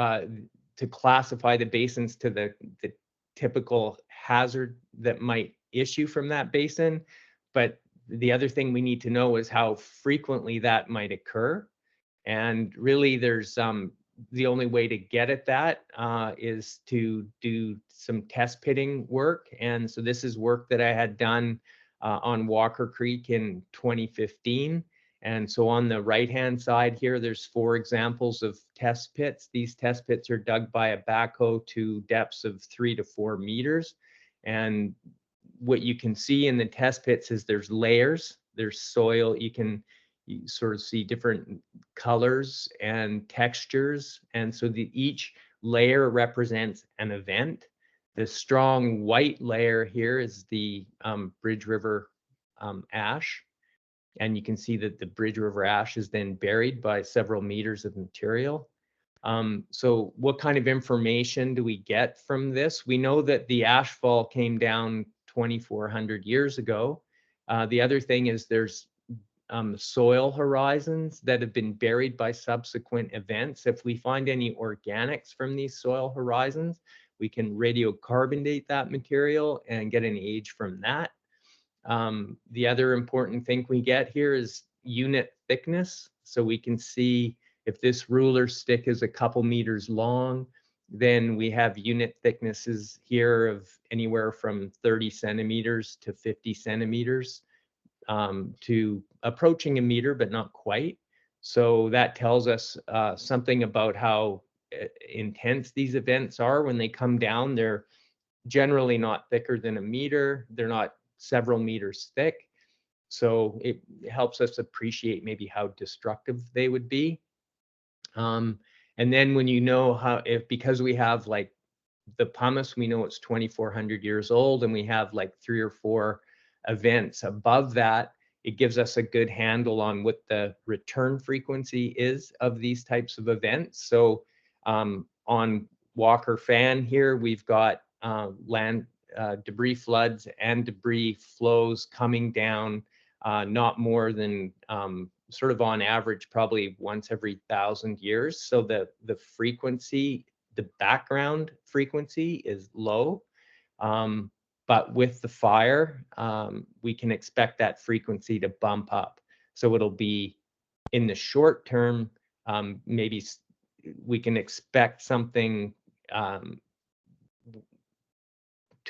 to classify the basins to the typical hazard that might issue from that basin. But the other thing we need to know is how frequently that might occur. And really there's the only way to get at that is to do some test pitting work. And so this is work that I had done on Walker Creek in 2015. And so on the right-hand side here, there's 4 examples of test pits. These test pits are dug by a backhoe to depths of 3 to 4 meters. And what you can see in the test pits is there's layers, there's soil. You sort of see different colors and textures. And so each layer represents an event. The strong white layer here is the Bridge River ash. And you can see that the Bridge River ash is then buried by several meters of material. So what kind of information do we get from this? We know that the ashfall came down 2,400 years ago. The other thing is there's soil horizons that have been buried by subsequent events. If we find any organics from these soil horizons, we can radiocarbon that material and get an age from that. The other important thing we get here is unit thickness. So we can see if this ruler stick is a couple meters long, then we have unit thicknesses here of anywhere from 30 centimeters to 50 centimeters to approaching a meter, but not quite. So that tells us something about how intense these events are. When they come down, they're generally not thicker than a meter. They're not several meters thick. So it helps us appreciate maybe how destructive they would be. And then when you know how, because we have like the pumice, we know it's 2,400 years old, and we have like 3 or 4 events above that, it gives us a good handle on what the return frequency is of these types of events. So on Walker Fan here, we've got land debris floods and debris flows coming down not more than sort of on average probably once every 1,000 years. So the frequency, the background frequency is low, but with the fire we can expect that frequency to bump up. So it'll be in the short term, maybe we can expect something to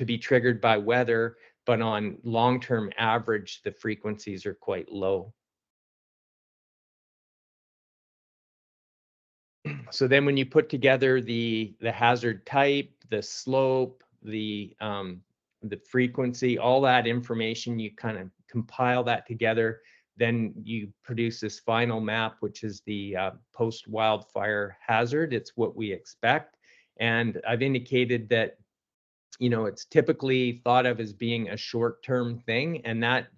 be triggered by weather, but on long-term average, the frequencies are quite low. So then when you put together the hazard type, the slope, the frequency, all that information, you kind of compile that together, then you produce this final map, which is the post-wildfire hazard. It's what we expect. And I've indicated that, you know, it's typically thought of as being a short-term thing, and that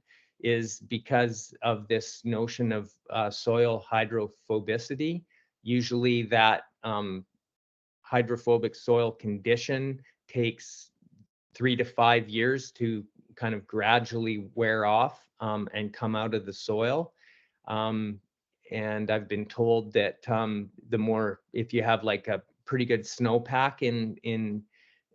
is because of this notion of soil hydrophobicity. Usually that hydrophobic soil condition takes 3 to 5 years to kind of gradually wear off and come out of the soil. And I've been told that the more, if you have like a pretty good snowpack in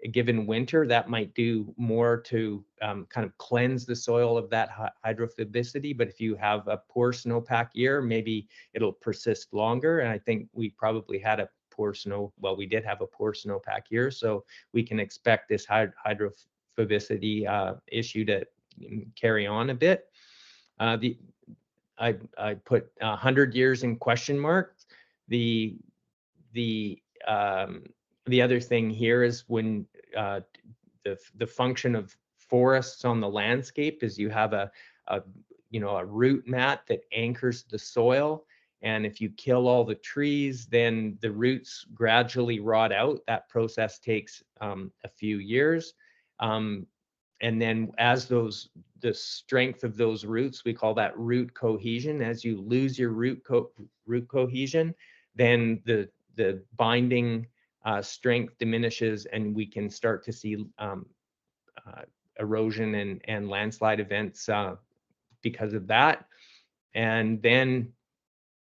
a given winter, that might do more to kind of cleanse the soil of that hydrophobicity. But if you have a poor snowpack year, maybe it'll persist longer. And I think we probably had a poor snow. Well, we did have a poor snowpack year, so we can expect this hydrophobicity issue to carry on a bit. I put 100 years in question marks. The other thing here is when the function of forests on the landscape is you have a root mat that anchors the soil, and if you kill all the trees, then the roots gradually rot out. That process takes a few years, and then as the strength of those roots, we call that root cohesion. As you lose your root cohesion, then the binding strength diminishes, and we can start to see erosion and landslide events because of that. And then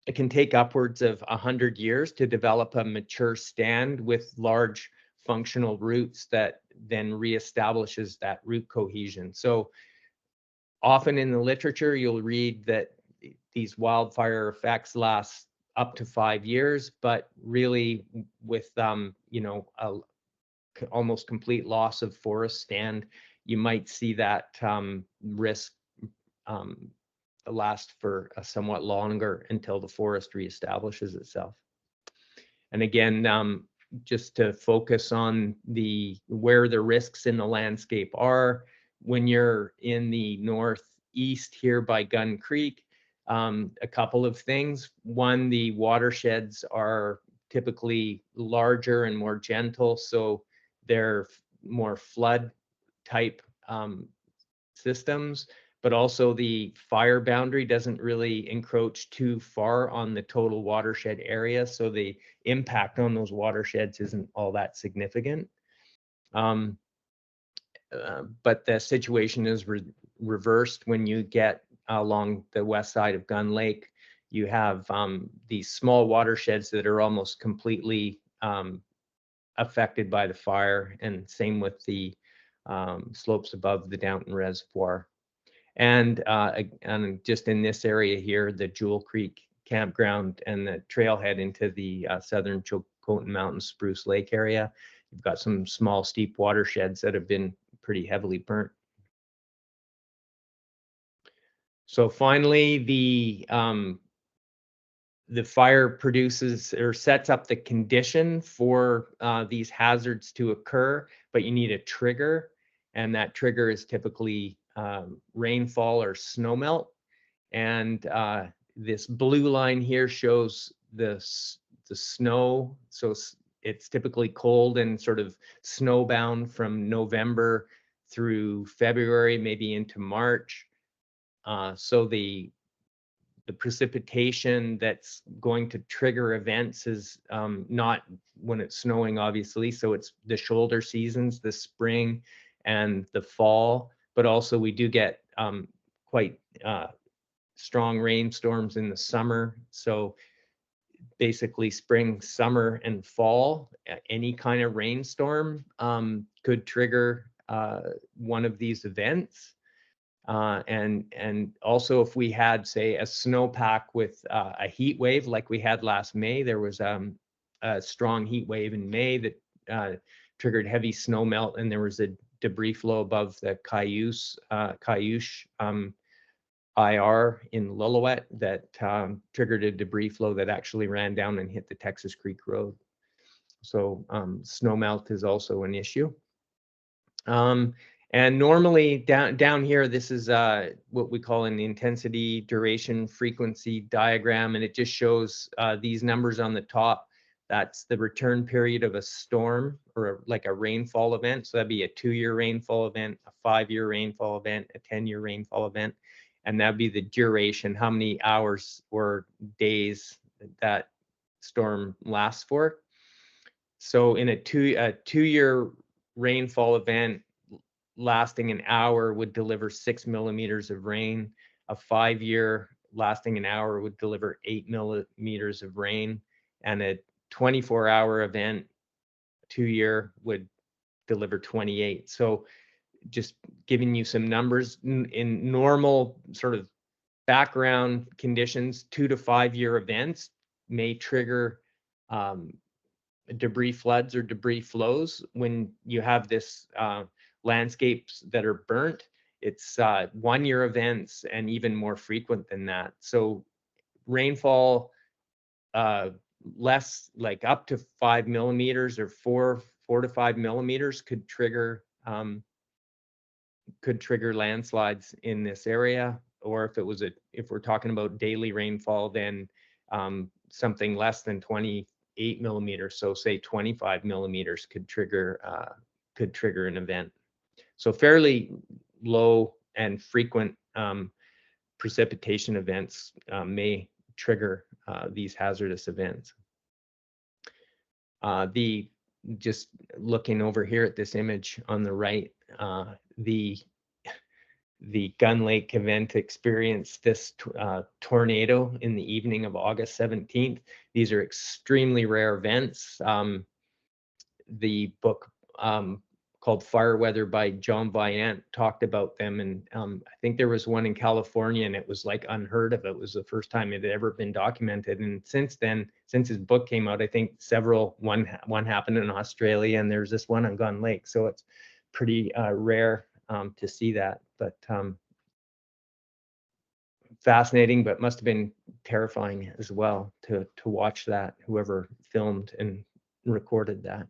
it can take upwards of 100 years to develop a mature stand with large functional roots that then reestablishes that root cohesion. So often in the literature, you'll read that these wildfire effects last up to 5 years, but really with almost complete loss of forest stand, you might see that risk last for a somewhat longer until the forest reestablishes itself. And again, just to focus on where the risks in the landscape are, when you're in the northeast here by Gun Creek, a couple of things. One, the watersheds are typically larger and more gentle, so they're more flood type systems, but also the fire boundary doesn't really encroach too far on the total watershed area, so the impact on those watersheds isn't all that significant. But the situation is reversed when you get along the west side of Gun Lake. You have these small watersheds that are almost completely affected by the fire, and same with the slopes above the Downton Reservoir. And just in this area here, the Jewel Creek campground and the trailhead into the southern Chilcotin Mountains Spruce Lake area, you've got some small steep watersheds that have been pretty heavily burnt. So finally, the fire produces or sets up the condition for these hazards to occur, but you need a trigger, and that trigger is typically rainfall or snowmelt. And this blue line here shows the snow. So it's typically cold and sort of snowbound from November through February, maybe into March. So the precipitation that's going to trigger events is not when it's snowing, obviously. So it's the shoulder seasons, the spring and the fall, but also we do get quite strong rainstorms in the summer. So basically spring, summer, and fall, any kind of rainstorm could trigger one of these events. And also if we had, say, a snowpack with a heat wave like we had last May, there was a strong heat wave in May that triggered heavy snow melt, and there was a debris flow above the Cayush IR in Lillooet that triggered a debris flow that actually ran down and hit the Texas Creek Road. So snow melt is also an issue. And normally down here, this is what we call an intensity, duration, frequency diagram, and it just shows these numbers on the top. That's the return period of a storm or like a rainfall event. So that'd be a 2-year rainfall event, a 5-year rainfall event, a 10-year rainfall event, and that'd be the duration, how many hours or days that storm lasts for. So in a 2-year rainfall event, lasting an hour would deliver 6 millimeters of rain. A 5-year lasting an hour would deliver 8 millimeters of rain, and a 24-hour event, 2-year, would deliver 28. So just giving you some numbers, in normal sort of background conditions, 2 to 5 year events may trigger debris floods or debris flows. When you have this landscapes that are burnt, it's 1 year events and even more frequent than that. So rainfall less, like up to 5 millimeters or 4 to 5 millimeters could trigger landslides in this area. Or if we're talking about daily rainfall, then something less than 28 millimeters, so say 25 millimeters could trigger an event. So fairly low and frequent precipitation events may trigger these hazardous events. Just looking over here at this image on the right, the Gun Lake event experienced this tornado in the evening of August 17th. These are extremely rare events. The book called Fire Weather by John Viant talked about them, and I think there was one in California, and it was like unheard of. It was the first time it had ever been documented, and since then, since his book came out, I think one happened in Australia, and there's this one on Gun Lake, so it's pretty rare to see that. But fascinating, but must have been terrifying as well to watch that, whoever filmed and recorded that.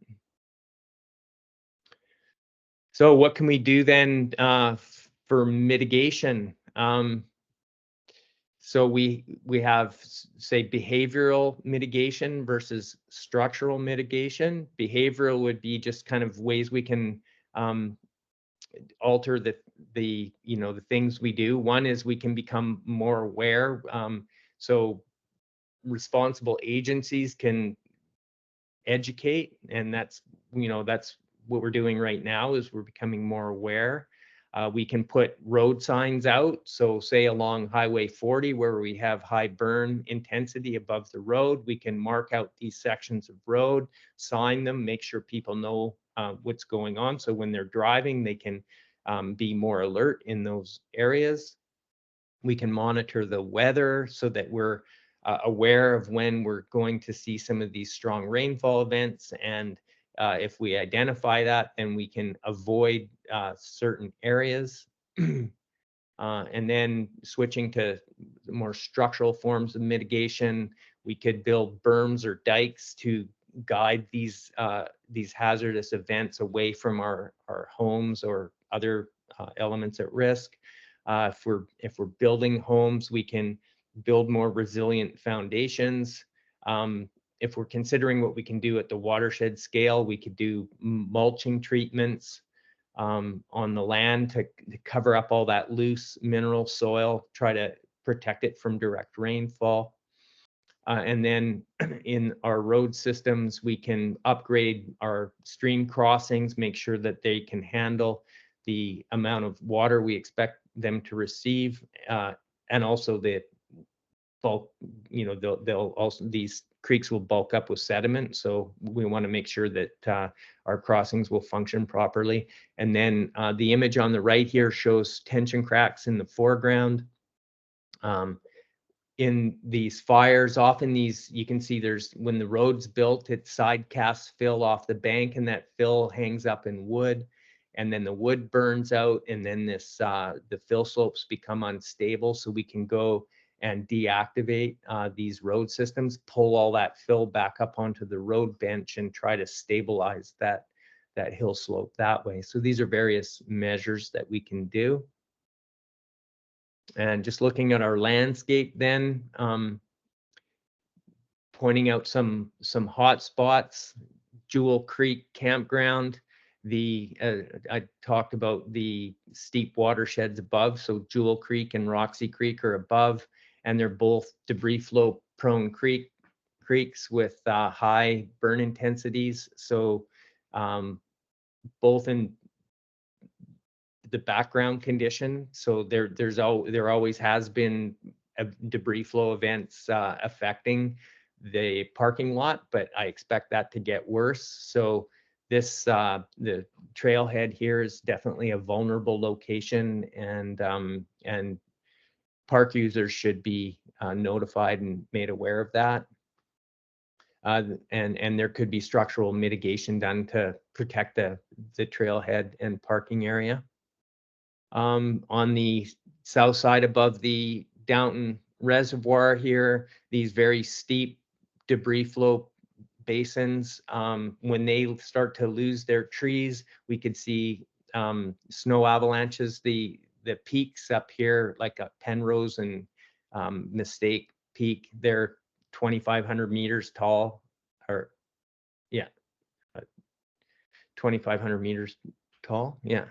So what can we do then for mitigation? So we have, say, behavioral mitigation versus structural mitigation. Behavioral would be just kind of ways we can alter the things we do. One is we can become more aware. So responsible agencies can educate, and that's what we're doing right now, is we're becoming more aware. We can put road signs out. So say along Highway 40, where we have high burn intensity above the road, we can mark out these sections of road, sign them, make sure people know what's going on. So when they're driving, they can be more alert in those areas. We can monitor the weather so that we're aware of when we're going to see some of these strong rainfall events, and if we identify that, then we can avoid certain areas. And then switching to more structural forms of mitigation, we could build berms or dikes to guide these hazardous events away from our homes or other elements at risk. If we're building homes, we can build more resilient foundations. If we're considering what we can do at the watershed scale, we could do mulching treatments on the land to cover up all that loose mineral soil, try to protect it from direct rainfall. And then in our road systems, we can upgrade our stream crossings, make sure that they can handle the amount of water we expect them to receive, and also the bulk, they'll also, these creeks will bulk up with sediment, so we want to make sure that our crossings will function properly. And then the image on the right here shows tension cracks in the foreground. In these fires, often these, you can see there's, when the road's built, it side casts fill off the bank, and that fill hangs up in wood, and then the wood burns out, and then this the fill slopes become unstable, so we can go and deactivate these road systems, pull all that fill back up onto the road bench, and try to stabilize that hill slope that way. So these are various measures that we can do. And just looking at our landscape then, pointing out some hot spots, Jewel Creek Campground. I talked about the steep watersheds above, so Jewel Creek and Roxy Creek are above, and they're both debris flow prone creeks with high burn intensities. So both in the background condition, so there always has been debris flow events affecting the parking lot, but I expect that to get worse. So this the trailhead here is definitely a vulnerable location, and park users should be notified and made aware of that. and there could be structural mitigation done to protect the trailhead and parking area. On the south side above the Downton Reservoir here, these very steep debris flow basins, when they start to lose their trees, we could see snow avalanches. The peaks up here, like Penrose and Mistake Peak, they're 2,500 meters tall, or yeah, 2,500 meters tall, yeah.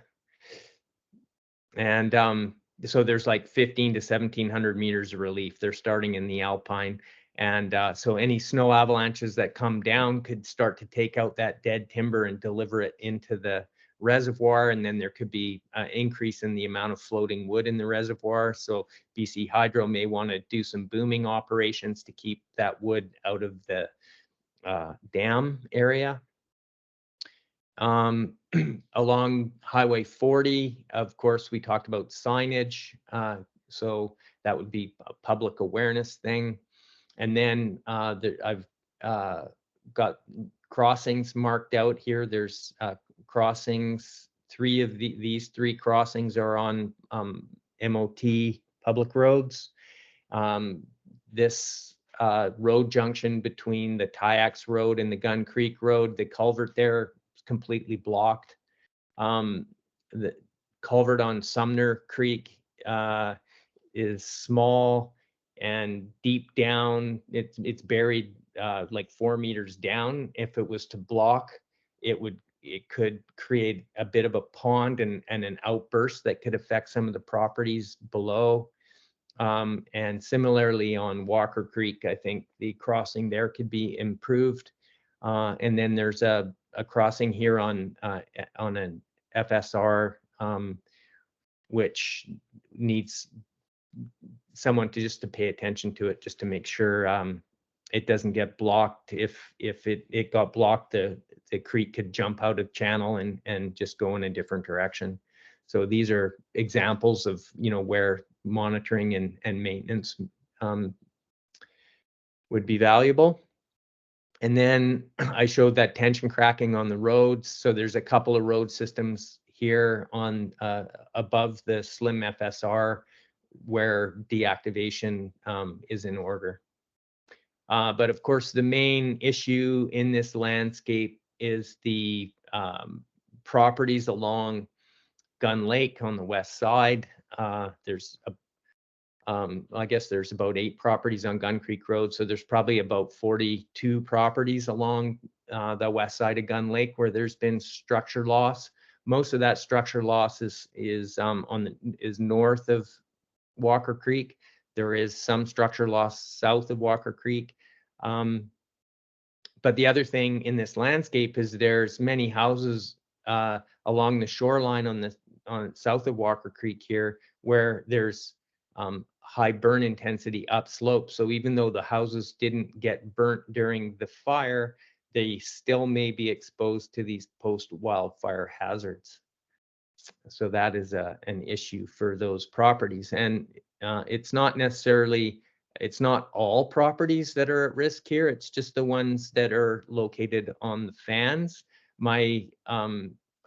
And so there's like 15 to 1,700 meters of relief. They're starting in the Alpine. And so any snow avalanches that come down could start to take out that dead timber and deliver it into the reservoir. And then there could be an increase in the amount of floating wood in the reservoir. So BC Hydro may want to do some booming operations to keep that wood out of the dam area. Along Highway 40, of course, we talked about signage. So that would be a public awareness thing. And then I've got crossings marked out here. There's crossings. Three of these three crossings are on MOT public roads. This road junction between the Tyax Road and the Gun Creek Road, the culvert there is completely blocked. The culvert on Sumner Creek is small and deep down. It's buried like 4 meters down. If it was to block, it could create a bit of a pond and an outburst that could affect some of the properties below. And similarly on Walker Creek, I think the crossing there could be improved. And then there's a crossing here on an FSR, which needs someone to pay attention to it, just to make sure it doesn't get blocked. If it got blocked, the creek could jump out of channel and just go in a different direction. So these are examples of where monitoring and maintenance would be valuable. And then I showed that tension cracking on the roads. So there's a couple of road systems here on above the slim FSR where deactivation is in order. But of course, the main issue in this landscape is the properties along Gun Lake on the west side. There's I guess there's about 8 properties on Gun Creek Road. So there's probably about 42 properties along the west side of Gun Lake where there's been structure loss. Most of that structure loss is north of Walker Creek. There is some structure loss south of Walker Creek. But the other thing in this landscape is there's many houses along the shoreline on south of Walker Creek here where there's high burn intensity upslope. So even though the houses didn't get burnt during the fire, they still may be exposed to these post-wildfire hazards. So that is an issue for those properties. And it's not all properties that are at risk here. It's just the ones that are located on the fans. My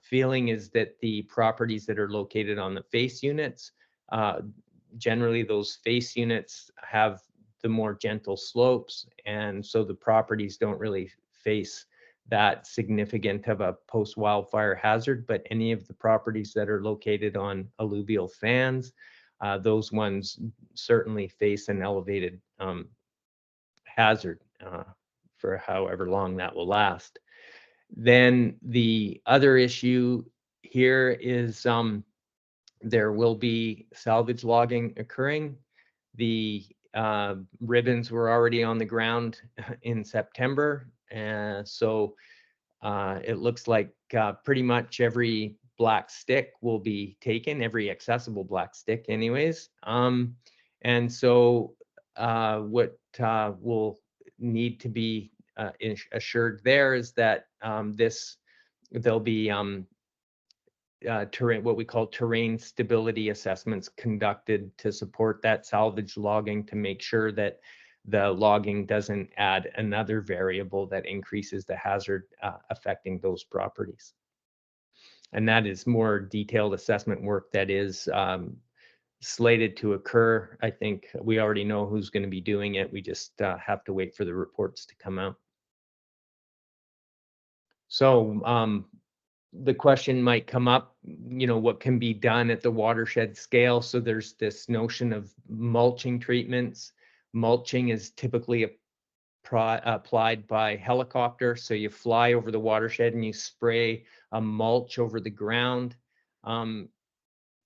feeling is that the properties that are located on the face units, generally those face units have the more gentle slopes, and so the properties don't really face that significant of a post-wildfire hazard. But any of the properties that are located on alluvial fans, those ones certainly face an elevated hazard for however long that will last. Then the other issue here is there will be salvage logging occurring. The ribbons were already on the ground in September, and so it looks like pretty much every black stick will be taken, every accessible black stick anyways. And so what will need to be assured there is that there'll be terrain, what we call terrain stability assessments conducted to support that salvage logging, to make sure that the logging doesn't add another variable that increases the hazard affecting those properties. And that is more detailed assessment work that is slated to occur. I think we already know who's going to be doing it. We just have to wait for the reports to come out. So the question might come up, what can be done at the watershed scale? So there's this notion of mulching treatments. Mulching is typically applied by helicopter. So you fly over the watershed and you spray a mulch over the ground.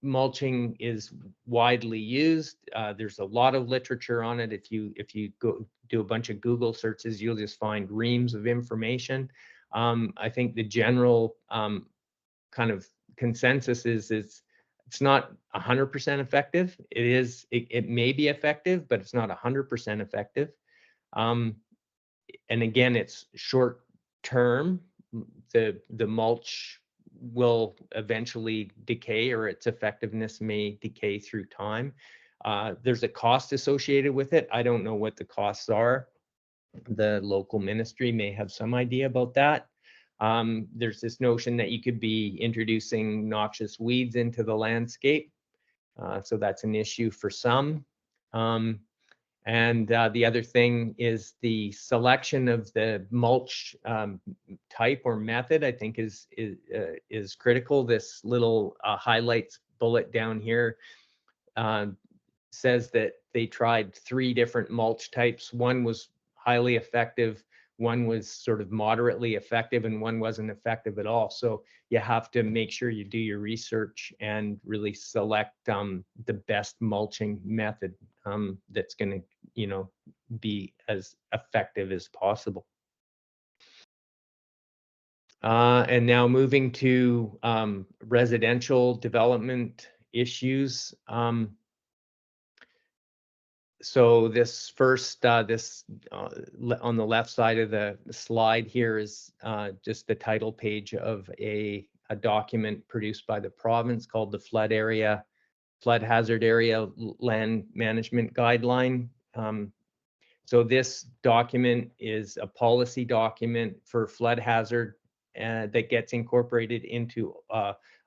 Mulching is widely used. There's a lot of literature on it. If you go do a bunch of Google searches, you'll just find reams of information. I think the general kind of consensus is it's not 100% effective. It may be effective, but it's not 100% effective. And again, it's short term. The mulch will eventually decay, or its effectiveness may decay through time. There's a cost associated with it. I don't know what the costs are. The local ministry may have some idea about that. There's this notion that you could be introducing noxious weeds into the landscape. So that's an issue for some. And the other thing is the selection of the mulch type or method, I think is critical. This little highlights bullet down here says that they tried 3 different mulch types. One was highly effective, one was sort of moderately effective, and one wasn't effective at all. So you have to make sure you do your research and really select the best mulching method that's going to, be as effective as possible. And now moving to residential development issues. So this first, on the left side of the slide here is just the title page of a document produced by the province called the Flood Hazard Area Land Management Guideline. So this document is a policy document for flood hazard that gets incorporated into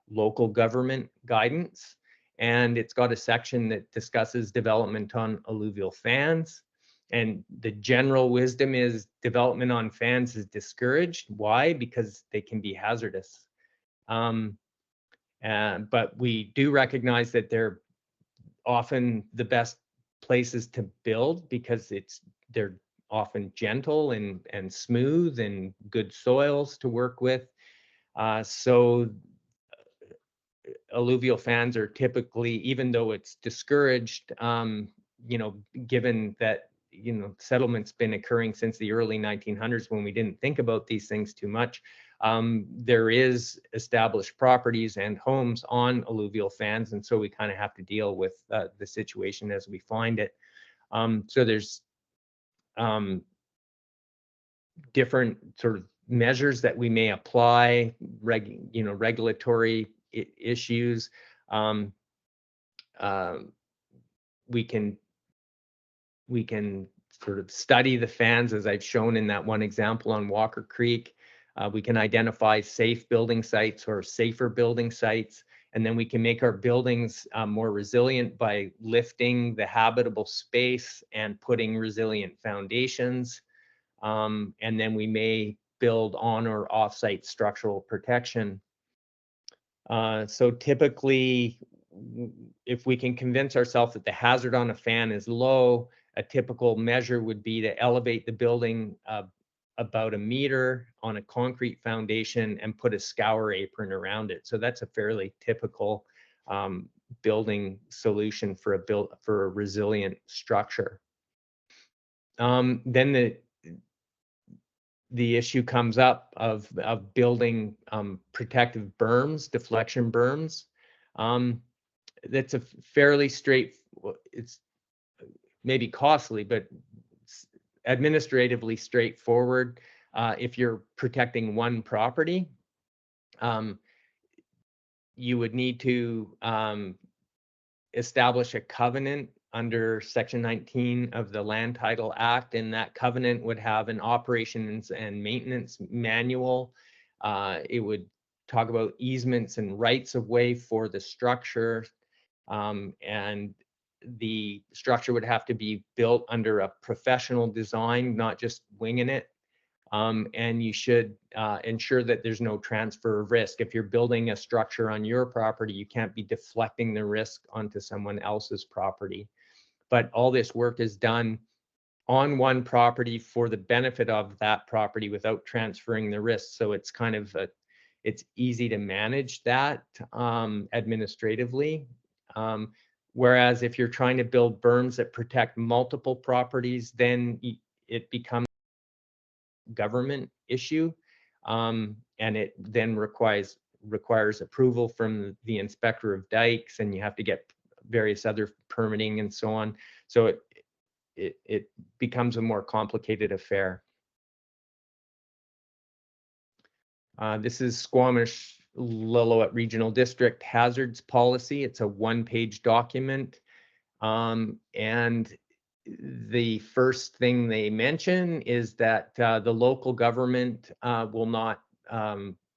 local government guidance. And it's got a section that discusses development on alluvial fans. And the general wisdom is development on fans is discouraged. Why? Because they can be hazardous. But we do recognize that they're often the best places to build because they're often gentle and smooth and good soils to work with. So alluvial fans are typically, even though it's discouraged, given that settlement's been occurring since the early 1900s when we didn't think about these things too much. There is established properties and homes on alluvial fans, and so we kind of have to deal with the situation as we find it. So there's different sort of measures that we may apply, regulatory issues. We can sort of study the fans, as I've shown in that one example on Walker Creek. We can identify safe building sites or safer building sites, and then we can make our buildings more resilient by lifting the habitable space and putting resilient foundations. And then we may build on or off-site structural protection. So typically, if we can convince ourselves that the hazard on a fan is low, a typical measure would be to elevate the building about 1 meter on a concrete foundation and put a scour apron around it. So that's a fairly typical building solution for a resilient structure. Then the issue comes up of building protective berms, deflection berms. That's a fairly it's maybe costly, but administratively straightforward. If you're protecting one property, you would need to establish a covenant under Section 19 of the Land Title Act, and that covenant would have an operations and maintenance manual. It would talk about easements and rights of way for the structure, and the structure would have to be built under a professional design, not just winging it. And you should ensure that there's no transfer of risk. If you're building a structure on your property, you can't be deflecting the risk onto someone else's property. But all this work is done on one property for the benefit of that property without transferring the risk. So it's kind of it's easy to manage that administratively. Whereas if you're trying to build berms that protect multiple properties, then it becomes a government issue, and it then requires approval from the inspector of dikes, and you have to get various other permitting and so on. So it becomes a more complicated affair. This is Squamish-Lillooet Regional District Hazards Policy. It's a one-page document. And the first thing they mention is that the local government will not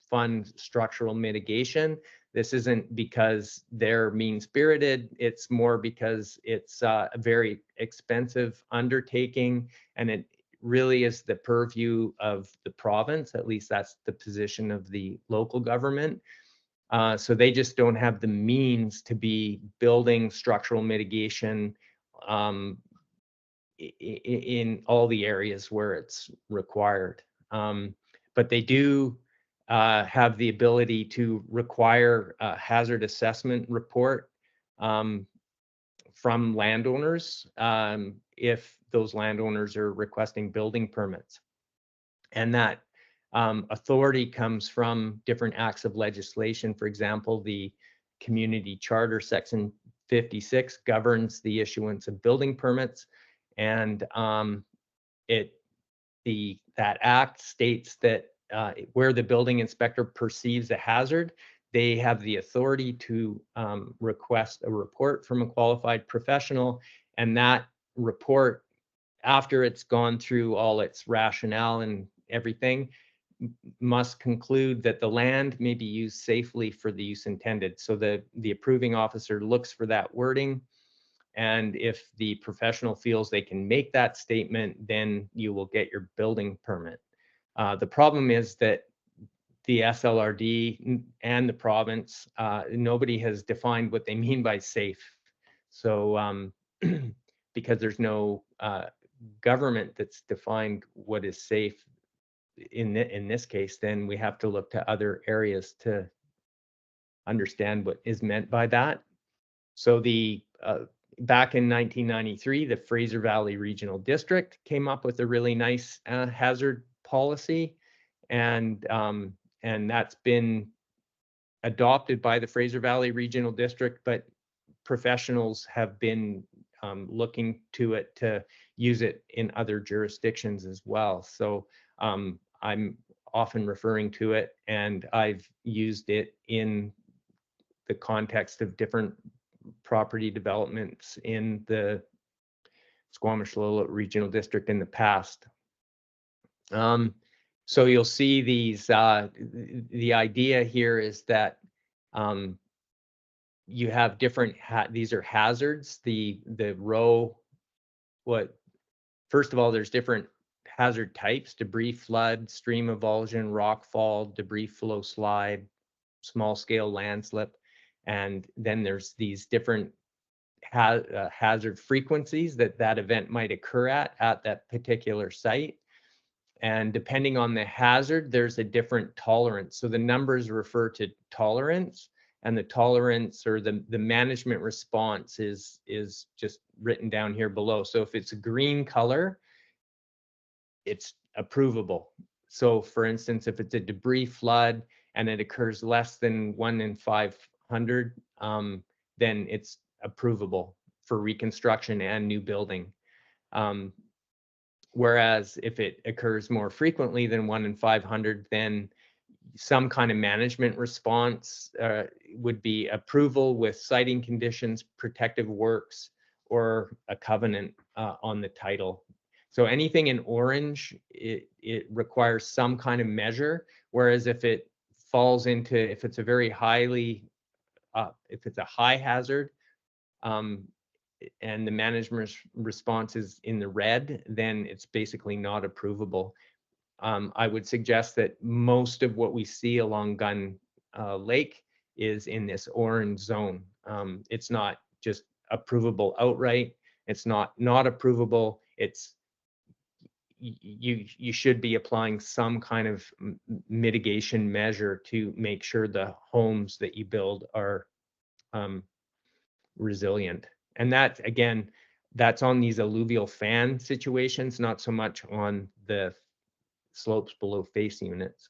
fund structural mitigation. This isn't because they're mean-spirited, it's more because it's a very expensive undertaking, and it really is the purview of the province. At least that's the position of the local government. So they just don't have the means to be building structural mitigation in all the areas where it's required. But they do have the ability to require a hazard assessment report from landowners if those landowners are requesting building permits. And that authority comes from different acts of legislation. For example, the Community Charter Section 56 governs the issuance of building permits, and that act states that where the building inspector perceives a hazard, they have the authority to request a report from a qualified professional, and that report, after it's gone through all its rationale and everything, must conclude that the land may be used safely for the use intended. So the approving officer looks for that wording, and if the professional feels they can make that statement, then you will get your building permit. The problem is that the SLRD and the province, nobody has defined what they mean by safe. So because there's no government that's defined what is safe in this case, then we have to look to other areas to understand what is meant by that. So the back in 1993, the Fraser Valley Regional District came up with a really nice hazard policy, and that's been adopted by the Fraser Valley Regional District, but professionals have been looking to it to use it in other jurisdictions as well. So I'm often referring to it, and I've used it in the context of different property developments in the Squamish-Lillooet Regional District in the past. So you'll see these, the idea here is that you have different, these are hazards. The row, first of all, there's different hazard types: debris flood, stream avulsion, rock fall, debris flow slide, small scale landslip. And then there's these different hazard frequencies that event might occur at that particular site. And depending on the hazard, there's a different tolerance. So the numbers refer to tolerance, and the tolerance or the management response is just written down here below. So if it's a green color, it's approvable. So for instance, if it's a debris flood and it occurs less than 1 in 500, then it's approvable for reconstruction and new building. Whereas if it occurs more frequently than 1 in 500, then some kind of management response would be approval with siting conditions, protective works, or a covenant on the title. So anything in orange, it requires some kind of measure, whereas if it falls into, if it's a very highly, if it's a high hazard, and the management response is in the red, then it's basically not approvable. I would suggest that most of what we see along Gun Lake is in this orange zone. It's not just approvable outright. It's not approvable. It's you should be applying some kind of mitigation measure to make sure the homes that you build are resilient. And that, again, that's on these alluvial fan situations, not so much on the slopes below face units.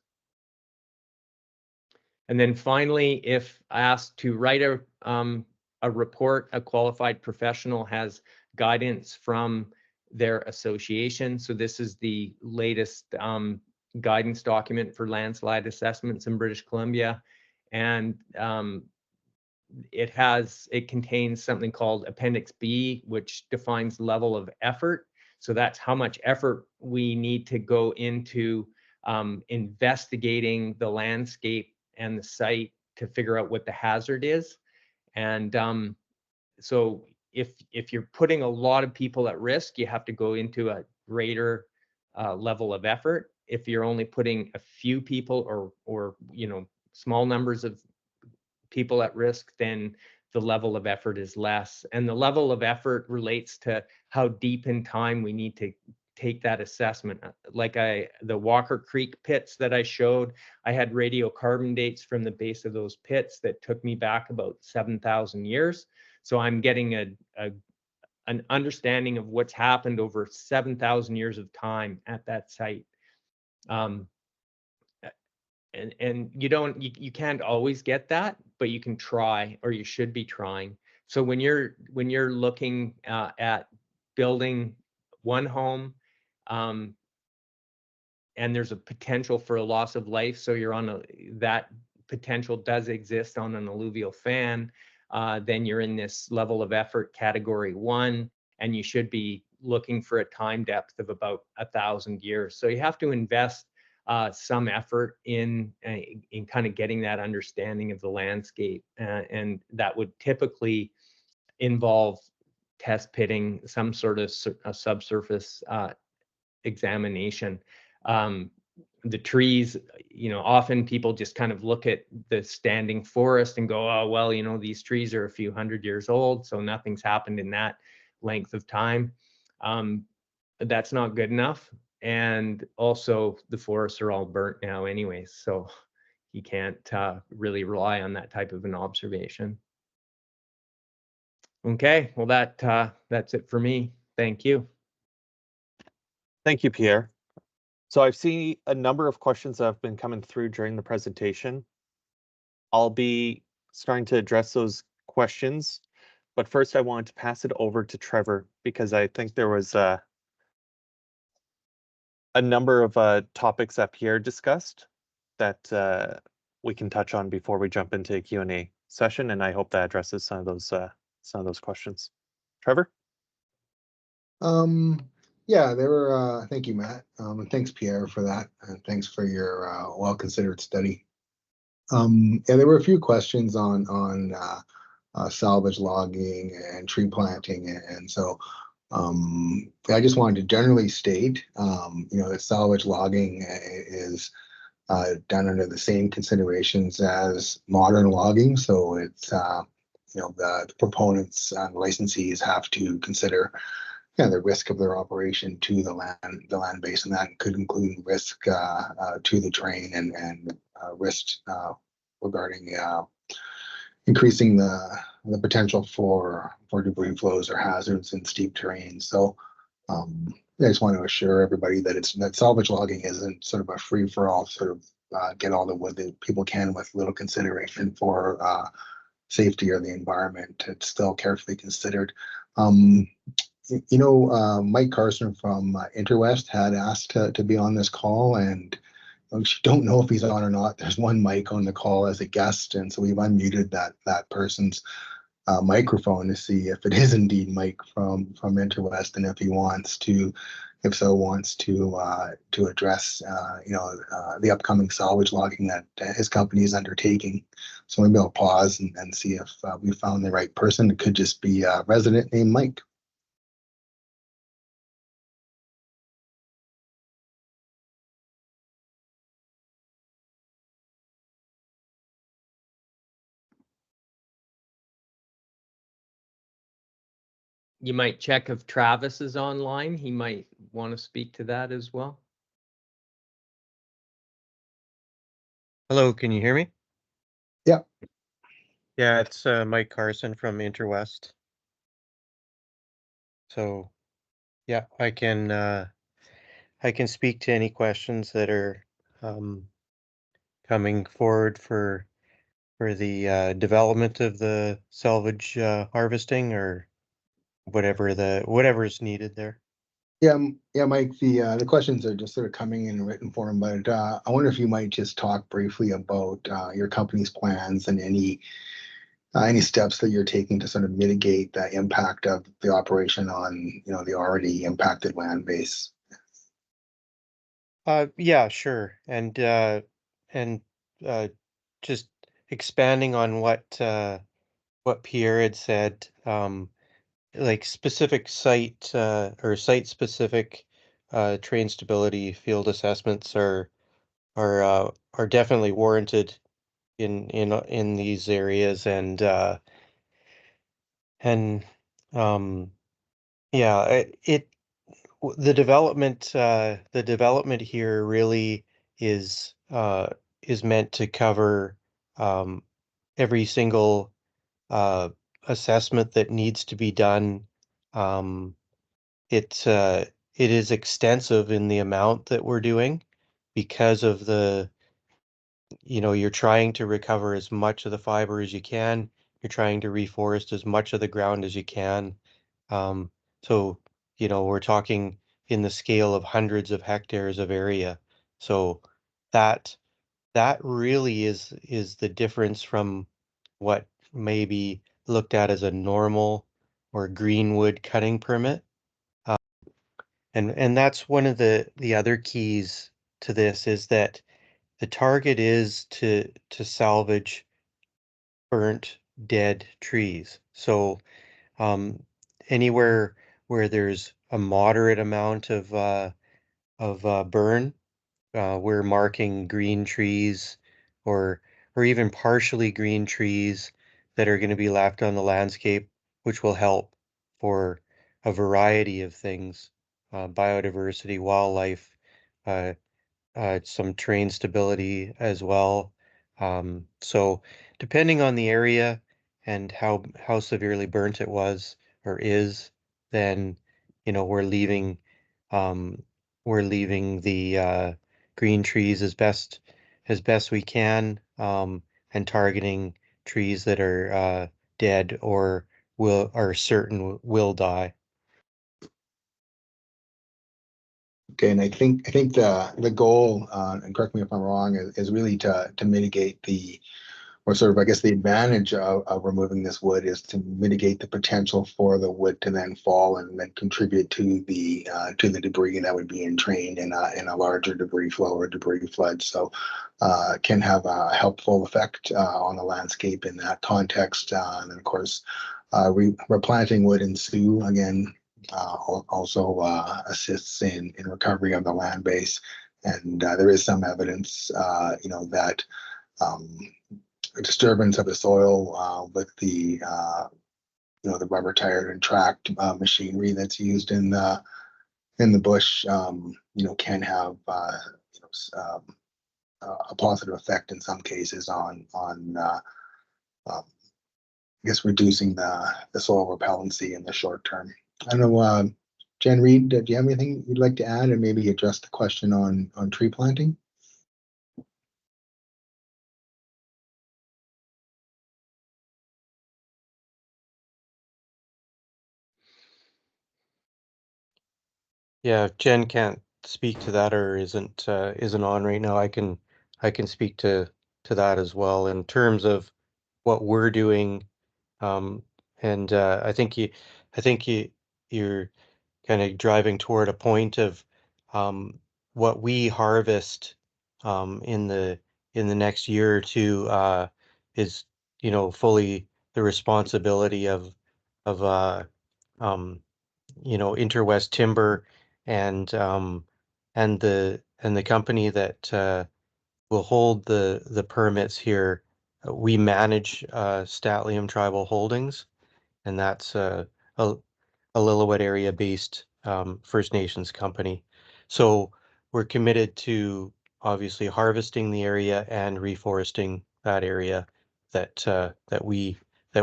And then finally, if asked to write a report, a qualified professional has guidance from their association. So this is the latest guidance document for landslide assessments in British Columbia. And it contains something called Appendix B, which defines level of effort. So that's how much effort we need to go into investigating the landscape and the site to figure out what the hazard is. And so if you're putting a lot of people at risk, you have to go into a greater level of effort. If you're only putting a few people or small numbers of people at risk, then the level of effort is less. And the level of effort relates to how deep in time we need to take that assessment. Like the Walker Creek pits that I showed, I had radiocarbon dates from the base of those pits that took me back about 7,000 years. So I'm getting an understanding of what's happened over 7,000 years of time at that site. And you can't always get that, but you can try, or you should be trying. So when you're looking at building one home, and there's a potential for a loss of life, so you're on that potential does exist on an alluvial fan, then you're in this level of effort category 1, and you should be looking for a time depth of about 1,000 years. So you have to invest some effort in kind of getting that understanding of the landscape, and that would typically involve test pitting, some sort of subsurface examination. The trees, often people just kind of look at the standing forest and go, oh, well, these trees are a few hundred years old, so nothing's happened in that length of time. That's not good enough. And also the forests are all burnt now anyways, so you can't really rely on that type of an observation. Okay, well, that's it for me. Thank you. Thank you, Pierre. So I've seen a number of questions that have been coming through during the presentation. I'll be starting to address those questions, but first I wanted to pass it over to Trevor, because I think there was a number of topics that Pierre discussed that we can touch on before we jump into a Q&A session, and I hope that addresses some of those questions. Trevor? Yeah, there were. Thank you, Matt, and thanks, Pierre, for that, and thanks for your well-considered study. Yeah, there were a few questions on salvage logging and tree planting, and so I just wanted to generally state, that salvage logging is done under the same considerations as modern logging. So it's the proponents and licensees have to consider the risk of their operation to the land base, and that could include risk to the terrain and risk regarding increasing the potential for debris flows or hazards in steep terrain. So I just want to assure everybody that salvage logging isn't sort of a free for all, sort of get all the wood that people can with little consideration for safety or the environment. It's still carefully considered. Mike Carson from Interwest had asked to be on this call, and I don't know if he's on or not. There's one Mike on the call as a guest, and so we've unmuted that person's microphone to see if it is indeed Mike from Interwest, and if he wants to, if so, wants to address the upcoming salvage logging that his company is undertaking. So maybe I'll pause and see if we found the right person. It could just be a resident named Mike. You might check if Travis is online. He might want to speak to that as well. Hello, can you hear me? Yeah. Yeah, it's Mike Carson from Interwest. So, yeah, I can speak to any questions that are coming forward for the development of the salvage harvesting, or whatever is needed there. Yeah, Mike, the questions are just sort of coming in written form, but I wonder if you might just talk briefly about your company's plans and any steps that you're taking to sort of mitigate the impact of the operation on, the already impacted land base. Yeah, sure. And just expanding on what Pierre had said, like specific site or site-specific train stability field assessments are definitely warranted in these areas, and yeah, the development here really is is meant to cover every single uh assessment that needs to be done. Um, it is extensive in the amount that we're doing because of you're trying to recover as much of the fiber as you can. You're trying to reforest as much of the ground as you can. Um, so, we're talking in the scale of hundreds of hectares of area. So that that really is the difference from what may be looked at as a normal or greenwood cutting permit. And that's one of the other keys to this, is that the target is to salvage burnt dead trees. So um, anywhere where there's a moderate amount of burn, we're marking green trees, or even partially green trees that are going to be left on the landscape, which will help for a variety of things, biodiversity, wildlife, uh, some train stability as well. So depending on the area and how severely burnt it was or is, then we're leaving um, the green trees as best we can, and targeting trees that are dead or are certain will die. Okay, and I think the goal, and correct me if I'm wrong, is really to mitigate or sort of, I guess, the advantage of removing this wood is to mitigate the potential for the wood to then fall and then contribute to the debris that would be entrained in a larger debris flow or debris flood. So can have a helpful effect on the landscape in that context. And then of course, replanting wood in Sioux again also assists in recovery of the land base. And there is some evidence, that disturbance of the soil with the rubber tired and tracked machinery that's used in the bush, can have a positive effect in some cases on I guess reducing the soil repellency in the short term. I don't know, Jen Reed, do you have anything you'd like to add, and maybe address the question on tree planting? Yeah, if Jen can't speak to that or isn't on right now, I can speak to that as well in terms of what we're doing. And I think you're kind of driving toward a point of what we harvest in the next year or two is, fully the responsibility of Interwest Timber and the company that will hold the permits here. We manage Statlium Tribal Holdings, and that's a Lillooet area based First Nations company. So we're committed to obviously harvesting the area and reforesting that area that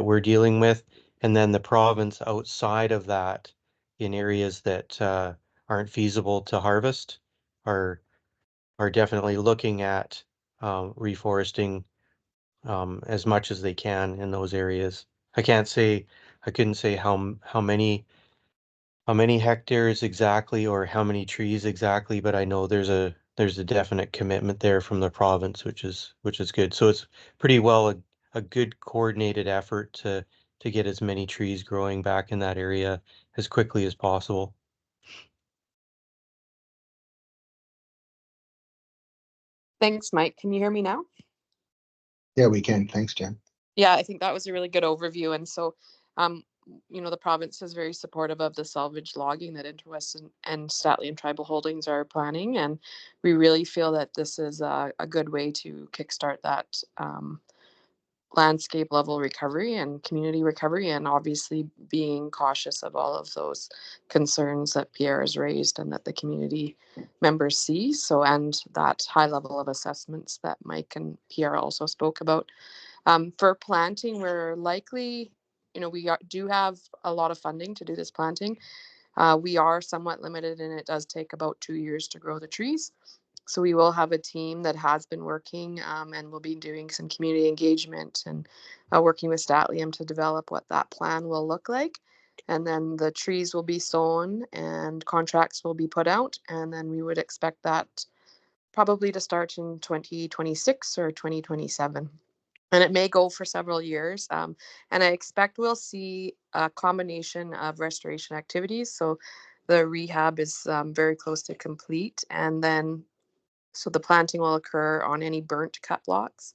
we're dealing with, and then the province outside of that in areas that aren't feasible to harvest are definitely looking at reforesting as much as they can in those areas. I couldn't say how many hectares exactly or how many trees exactly, but I know there's a definite commitment there from the province, which is good. So it's pretty well a good coordinated effort to get as many trees growing back in that area as quickly as possible. Thanks, Mike. Can you hear me now? Yeah, we can. Thanks, Jen. Yeah, I think that was a really good overview. And so, the province is very supportive of the salvage logging that Interwest and Statlium Tribal Holdings are planning. And we really feel that this is a good way to kickstart that landscape level recovery and community recovery, and obviously being cautious of all of those concerns that Pierre has raised and that the community members see. So, and that high level of assessments that Mike and Pierre also spoke about. For planting, we're likely, do have a lot of funding to do this planting. We are somewhat limited, and it does take about 2 years to grow the trees. So we will have a team that has been working and will be doing some community engagement and working with Statlium to develop what that plan will look like. And then the trees will be sown and contracts will be put out. And then we would expect that probably to start in 2026 or 2027. And it may go for several years. And I expect we'll see a combination of restoration activities. So the rehab is very close to complete. And then, so the planting will occur on any burnt cut blocks.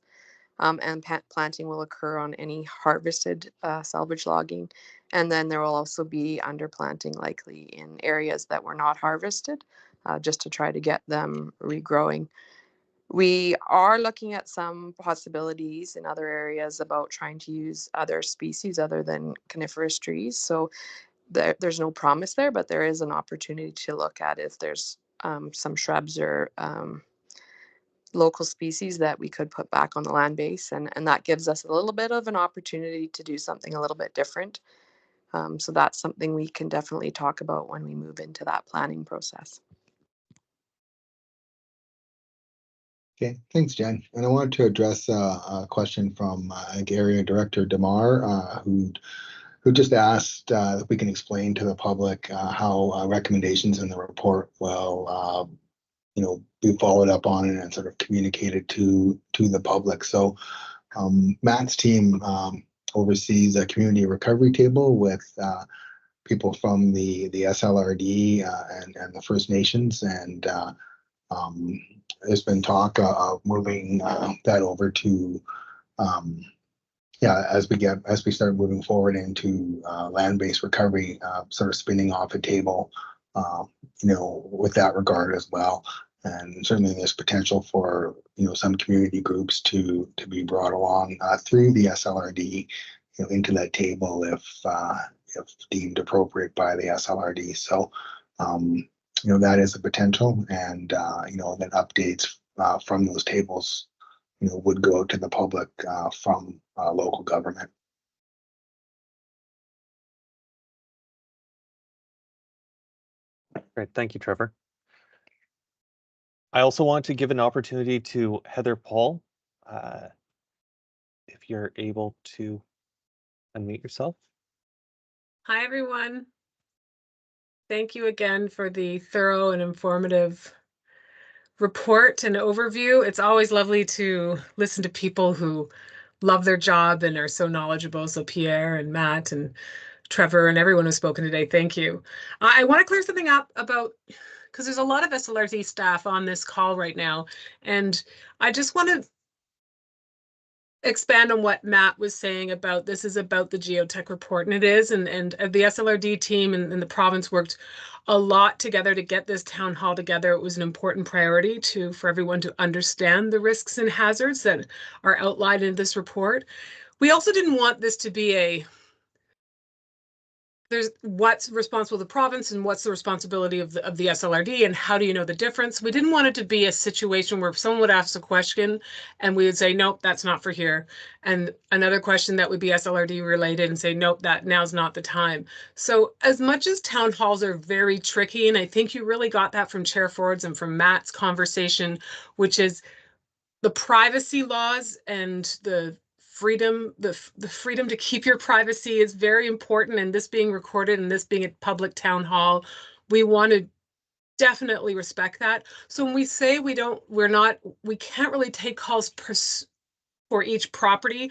And planting will occur on any harvested salvage logging. And then there will also be underplanting likely in areas that were not harvested, just to try to get them regrowing. We are looking at some possibilities in other areas about trying to use other species other than coniferous trees. So there's no promise there, but there is an opportunity to look at if there's some shrubs or local species that we could put back on the land base. And that gives us a little bit of an opportunity to do something a little bit different. So that's something we can definitely talk about when we move into that planning process. Okay, thanks, Jen. And I wanted to address a question from Area Director DeMar, who just asked if we can explain to the public how recommendations in the report will, be followed up on and sort of communicated to the public. So Matt's team oversees a community recovery table with people from the SLRD and the First Nations, and there's been talk of moving that over to as we start moving forward into land-based recovery, sort of spinning off a table, with that regard as well. And certainly there's potential for some community groups to be brought along through the SLRD, into that table if deemed appropriate by the SLRD. So that is a potential, and then updates from those tables would go to the public from local government. Great, thank you, Trevor. I also want to give an opportunity to Heather Paul, if you're able to unmute yourself. Hi, everyone. Thank you again for the thorough and informative report and overview. It's always lovely to listen to people who love their job and are so knowledgeable. So Pierre and Matt and Trevor and everyone who's spoken today, thank you. I want to clear something up about, because there's a lot of SLRT staff on this call right now, and I just want to expand on what Matt was saying about this is about the geotech report, and it is, and the SLRD team and the province worked a lot together to get this town hall together. It was an important priority for everyone to understand the risks and hazards that are outlined in this report. We also didn't want this to be there's what's responsible to the province and what's the responsibility of the SLRD, and how do you know the difference? We didn't want it to be a situation where someone would ask a question and we would say, nope, that's not for here. And another question that would be SLRD related and say, nope, that now's not the time. So as much as town halls are very tricky, and I think you really got that from Chair Ford's and from Matt's conversation, which is the privacy laws and the freedom to keep your privacy is very important, and this being recorded and this being a public town hall, we want to definitely respect that. So when we say we can't really take calls for each property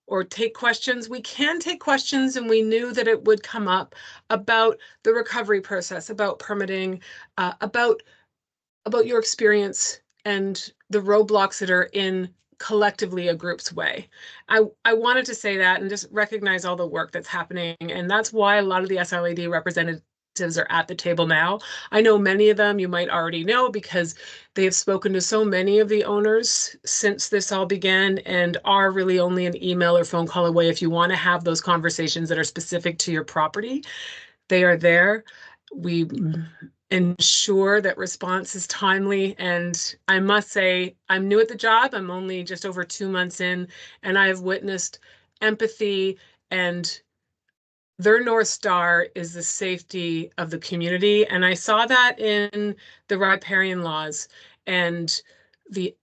or take questions, we can take questions, and we knew that it would come up about the recovery process, about permitting, about your experience and the roadblocks that are in collectively a group's way. I wanted to say that and just recognize all the work that's happening. And that's why a lot of the SLAD representatives are at the table now. I know many of them you might already know because they have spoken to so many of the owners since this all began, and are really only an email or phone call away if you want to have those conversations that are specific to your property. They are there. We ensure that response is timely. And I must say, I'm new at the job. I'm only just over 2 months in, and I have witnessed empathy, and their North Star is the safety of the community. And I saw that in the riparian laws and the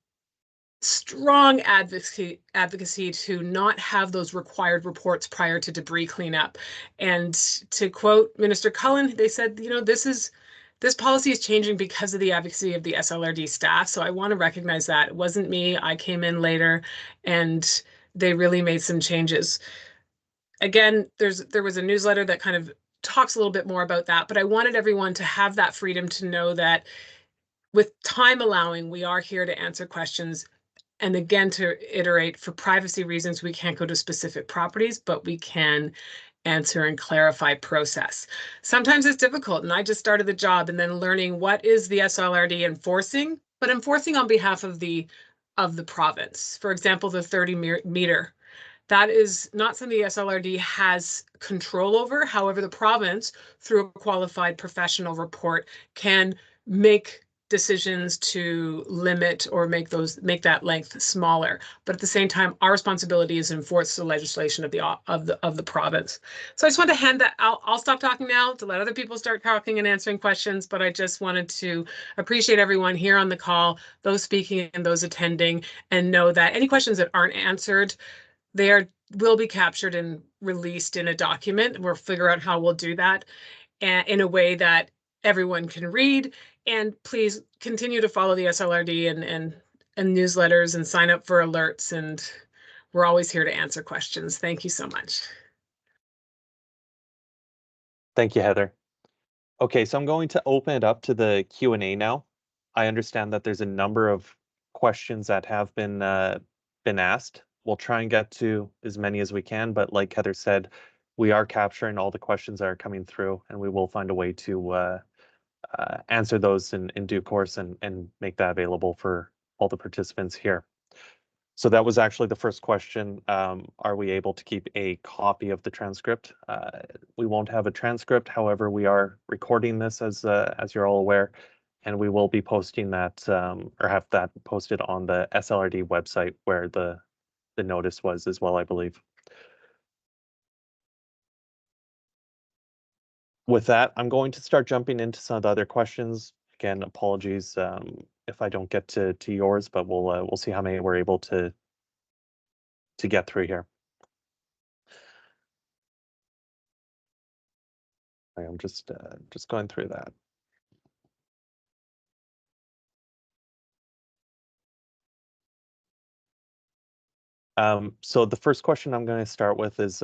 strong advocacy to not have those required reports prior to debris cleanup. And to quote Minister Cullen, they said, this policy is changing because of the advocacy of the SLRD staff. So I want to recognize that. It wasn't me. I came in later, and they really made some changes. Again, there was a newsletter that kind of talks a little bit more about that, but I wanted everyone to have that freedom to know that with time allowing, we are here to answer questions. And again, to iterate, for privacy reasons, we can't go to specific properties, but we can answer and clarify process. Sometimes it's difficult, and I just started the job, and then learning what is the SLRD enforcing, but enforcing on behalf of the province. For example, the 30 meter. That is not something the SLRD has control over. However, the province, through a qualified professional report, can make decisions to limit or make that length smaller. But at the same time, our responsibility is to enforce the legislation of the province. So I just want to hand that out. I'll stop talking now to let other people start talking and answering questions, but I just wanted to appreciate everyone here on the call, those speaking and those attending, and know that any questions that aren't answered, will be captured and released in a document. We'll figure out how we'll do that in a way that everyone can read. And please continue to follow the SLRD and newsletters and sign up for alerts. And we're always here to answer questions. Thank you so much. Thank you, Heather. Okay, so I'm going to open it up to the Q&A now. I understand that there's a number of questions that have been asked. We'll try and get to as many as we can, but like Heather said, we are capturing all the questions that are coming through, and we will find a way to answer those in due course and make that available for all the participants here. So that was actually the first question. Are we able to keep a copy of the transcript? We won't have a transcript. However, we are recording this as you're all aware, and we will be posting that or have that posted on the SLRD website where the notice was as well, I believe. With that, I'm going to start jumping into some of the other questions. Again, apologies if I don't get to yours, but we'll see how many we're able to get through here. I'm just going through that. So the first question I'm going to start with is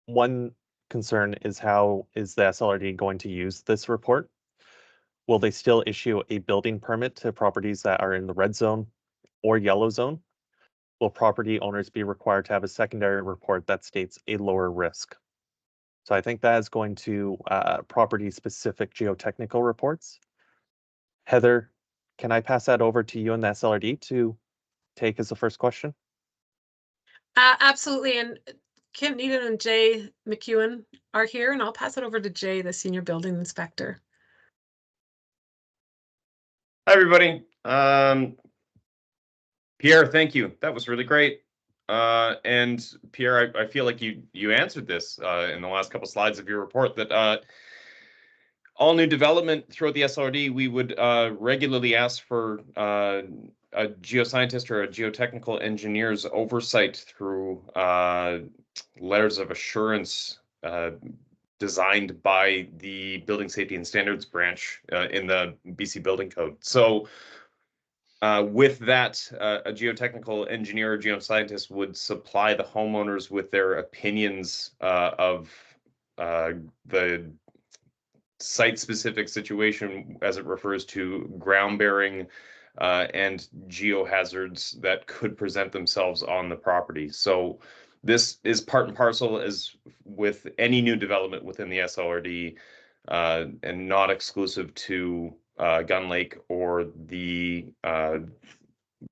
one concern is how is the SLRD going to use this report? Will they still issue a building permit to properties that are in the red zone or yellow zone? Will property owners be required to have a secondary report that states a lower risk? So I think that is going to property-specific geotechnical reports. Heather, can I pass that over to you and the SLRD to take as the first question? Absolutely. And Kim Needham and Jay McEwen are here, and I'll pass it over to Jay, the senior building inspector. Hi, everybody. Pierre, thank you. That was really great. And Pierre, I feel like you answered this in the last couple slides of your report that all new development throughout the SLRD, we would regularly ask for a geoscientist or a geotechnical engineer's oversight through letters of assurance designed by the Building Safety and Standards branch in the BC Building Code. So with that, a geotechnical engineer or geoscientist would supply the homeowners with their opinions of the site-specific situation as it refers to ground bearing and geohazards that could present themselves on the property. So this is part and parcel as with any new development within the SLRD and not exclusive to Gun Lake or the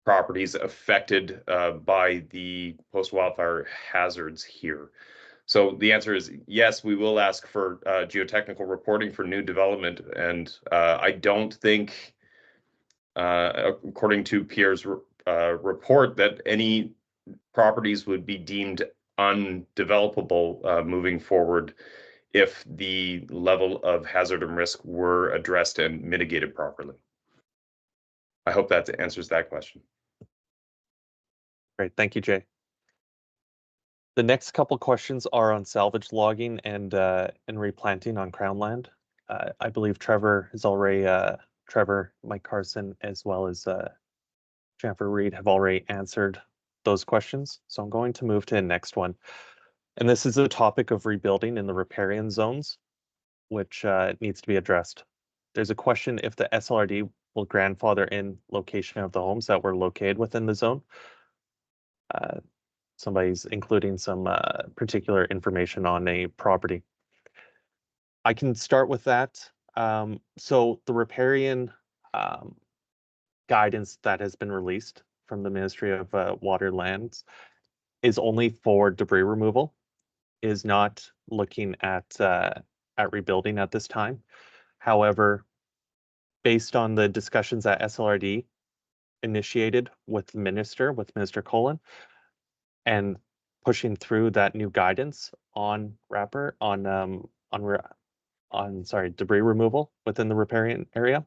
properties affected by the post-wildfire hazards here. So the answer is yes, we will ask for geotechnical reporting for new development. And I don't think, according to Pierre's report, that any properties would be deemed undevelopable moving forward if the level of hazard and risk were addressed and mitigated properly. I hope that answers that question. Great, thank you, Jay. The next couple questions are on salvage logging and replanting on Crown land. I believe Trevor has already, Trevor, Mike Carson, as well as Jennifer Reed have already answered those questions. So I'm going to move to the next one. And this is the topic of rebuilding in the riparian zones, which needs to be addressed. There's a question if the SLRD will grandfather in location of the homes that were located within the zone. Somebody's including some particular information on a property. I can start with that. So the riparian guidance that has been released from the Ministry of Water Lands is only for debris removal, is not looking at rebuilding at this time. However, based on the discussions that SLRD initiated with Minister Cullen, and pushing through that new guidance on debris removal within the riparian area,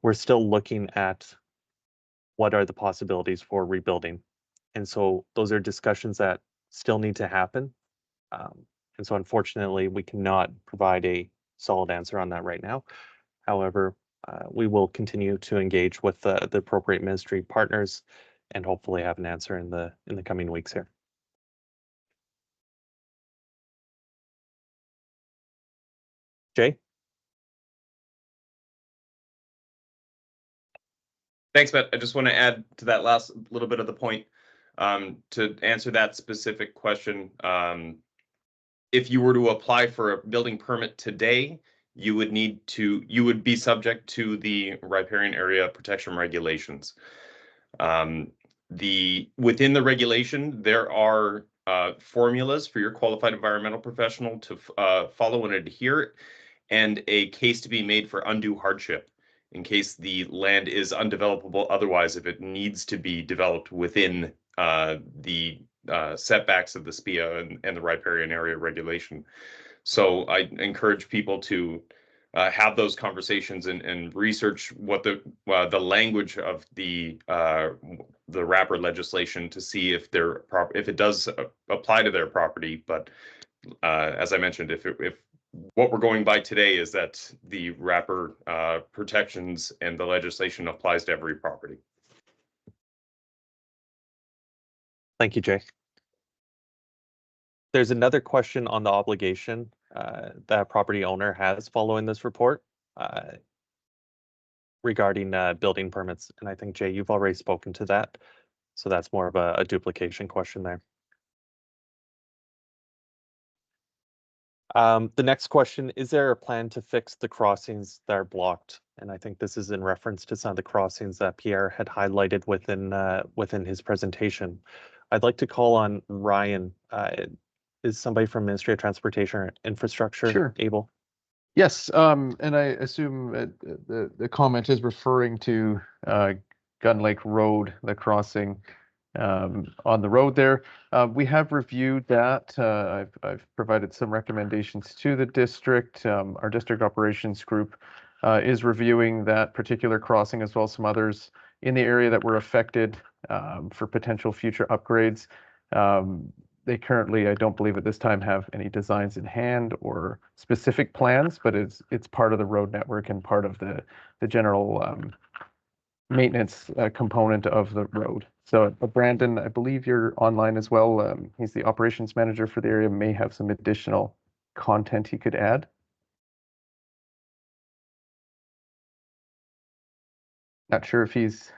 we're still looking at what are the possibilities for rebuilding. And so those are discussions that still need to happen. And so unfortunately, we cannot provide a solid answer on that right now. However, we will continue to engage with the appropriate ministry partners and hopefully have an answer in the coming weeks here. Jay? Thanks, Matt. I just want to add to that last little bit of the point to answer that specific question. If you were to apply for a building permit today, you would be subject to the riparian area protection regulations. Within the regulation, there are formulas for your qualified environmental professional to follow and adhere, and a case to be made for undue hardship in case the land is undevelopable otherwise, if it needs to be developed within the setbacks of the SPIA and the riparian area regulation. So I encourage people to have those conversations and research what the language of the wrapper legislation to see if it does apply to their property. But as I mentioned, if what we're going by today is that the wrapper protections and the legislation applies to every property. Thank you, Jay. There's another question on the obligation that property owner has following this report regarding building permits. And I think, Jay, you've already spoken to that. So that's more of a duplication question there. The next question, is there a plan to fix the crossings that are blocked? And I think this is in reference to some of the crossings that Pierre had highlighted within his presentation. I'd like to call on Ryan. Is somebody from Ministry of Transportation or Infrastructure able? Yes, and I assume the comment is referring to Gun Lake Road, the crossing on the road there. We have reviewed that. I've provided some recommendations to the district. Our district operations group is reviewing that particular crossing as well as some others in the area that were affected for potential future upgrades. They currently, I don't believe at this time, have any designs in hand or specific plans, but it's part of the road network and part of the general maintenance component of the road. So Brandon, I believe you're online as well. He's the operations manager for the area, may have some additional content he could add. Not sure if he's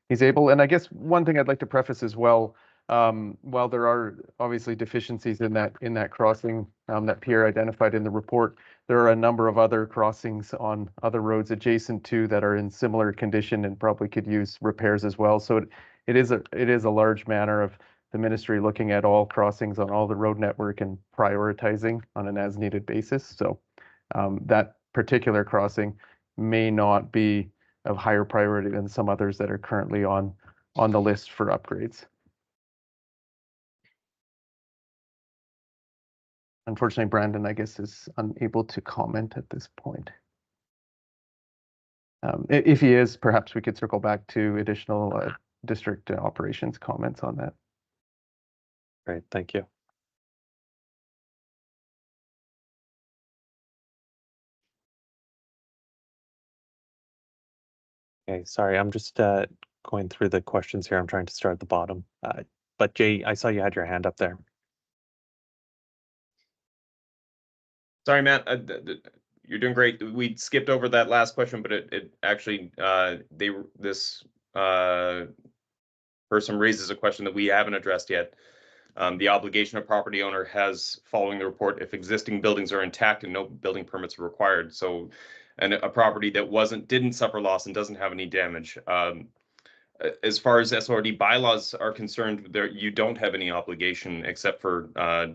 able. And I guess one thing I'd like to preface as well, while there are obviously deficiencies in that crossing that Pierre identified in the report, there are a number of other crossings on other roads adjacent to that are in similar condition and probably could use repairs as well. So it is a large matter of the ministry looking at all crossings on all the road network and prioritizing on an as-needed basis. So that particular crossing may not be of higher priority than some others that are currently on the list for upgrades. Unfortunately, Brandon, I guess, is unable to comment at this point. If he is, perhaps we could circle back to additional district operations comments on that. Great, thank you. Okay, sorry, I'm just going through the questions here. I'm trying to start at the bottom. But Jay, I saw you had your hand up there. Sorry, Matt. You're doing great. We skipped over that last question, but it actually this person raises a question that we haven't addressed yet. The obligation of property owner has, following the report, if existing buildings are intact and no building permits are required. So, and a property that didn't suffer loss and doesn't have any damage. As far as SORD bylaws are concerned, there you don't have any obligation except for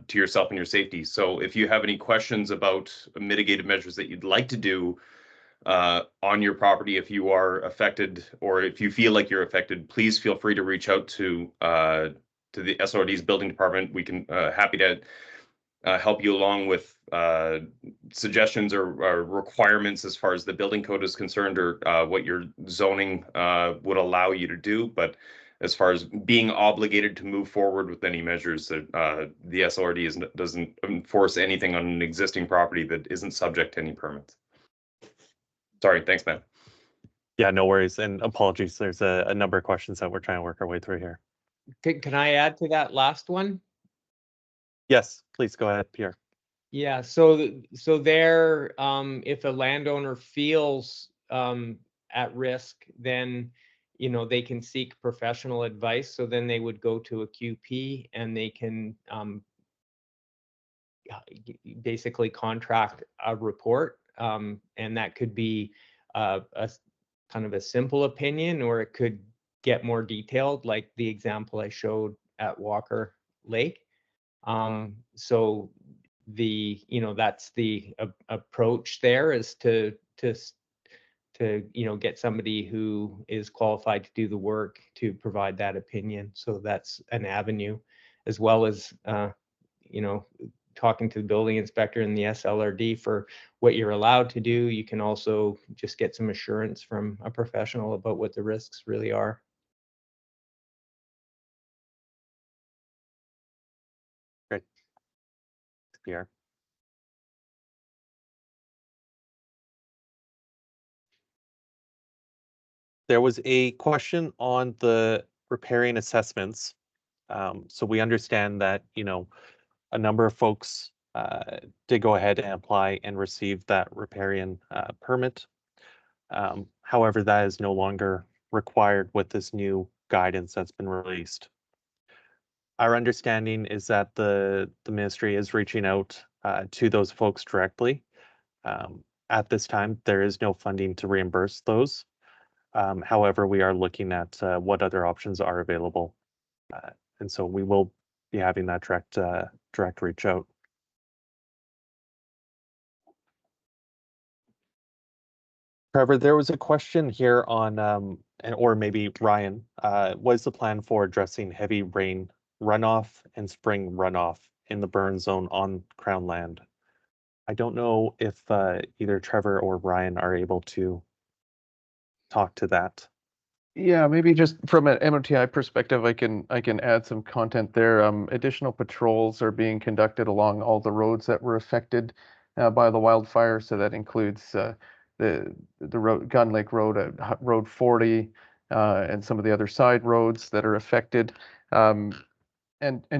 to yourself and your safety. So if you have any questions about mitigated measures that you'd like to do on your property, if you are affected or if you feel like you're affected, please feel free to reach out to the SORD's building department. We can happy to help you along with suggestions or requirements as far as the building code is concerned, or what your zoning would allow you to do. But as far as being obligated to move forward with any measures, that the SORD doesn't enforce anything on an existing property that isn't subject to any permits. Sorry, thanks, man. Yeah, no worries, and apologies. There's a number of questions that we're trying to work our way through here. Can I add to that last one? Yes, please go ahead, Pierre. Yeah, so there, if a landowner feels at risk, then they can seek professional advice. So then they would go to a QP and they can basically contract a report, and that could be a kind of a simple opinion, or it could get more detailed, like the example I showed at Walker Lake. So that's the approach there, is to get somebody who is qualified to do the work to provide that opinion. So that's an avenue, as well as talking to the building inspector and the SLRD for what you're allowed to do. You can also just get some assurance from a professional about what the risks really are. Great. Pierre. There was a question on the repairing assessments. So we understand that, a number of folks did go ahead and apply and receive that riparian permit. However, that is no longer required with this new guidance that's been released. Our understanding is that the ministry is reaching out to those folks directly. At this time, there is no funding to reimburse those. However, we are looking at what other options are available. And so we will be having that direct reach out. Trevor, there was a question here on, or maybe Ryan, what is the plan for addressing heavy rain runoff and spring runoff in the burn zone on Crown land? I don't know if either Trevor or Ryan are able to talk to that. Yeah, maybe just from an MOTI perspective, I can add some content there. Additional patrols are being conducted along all the roads that were affected by the wildfire. So that includes the road, Gun Lake Road, Road 40, and some of the other side roads that are affected. And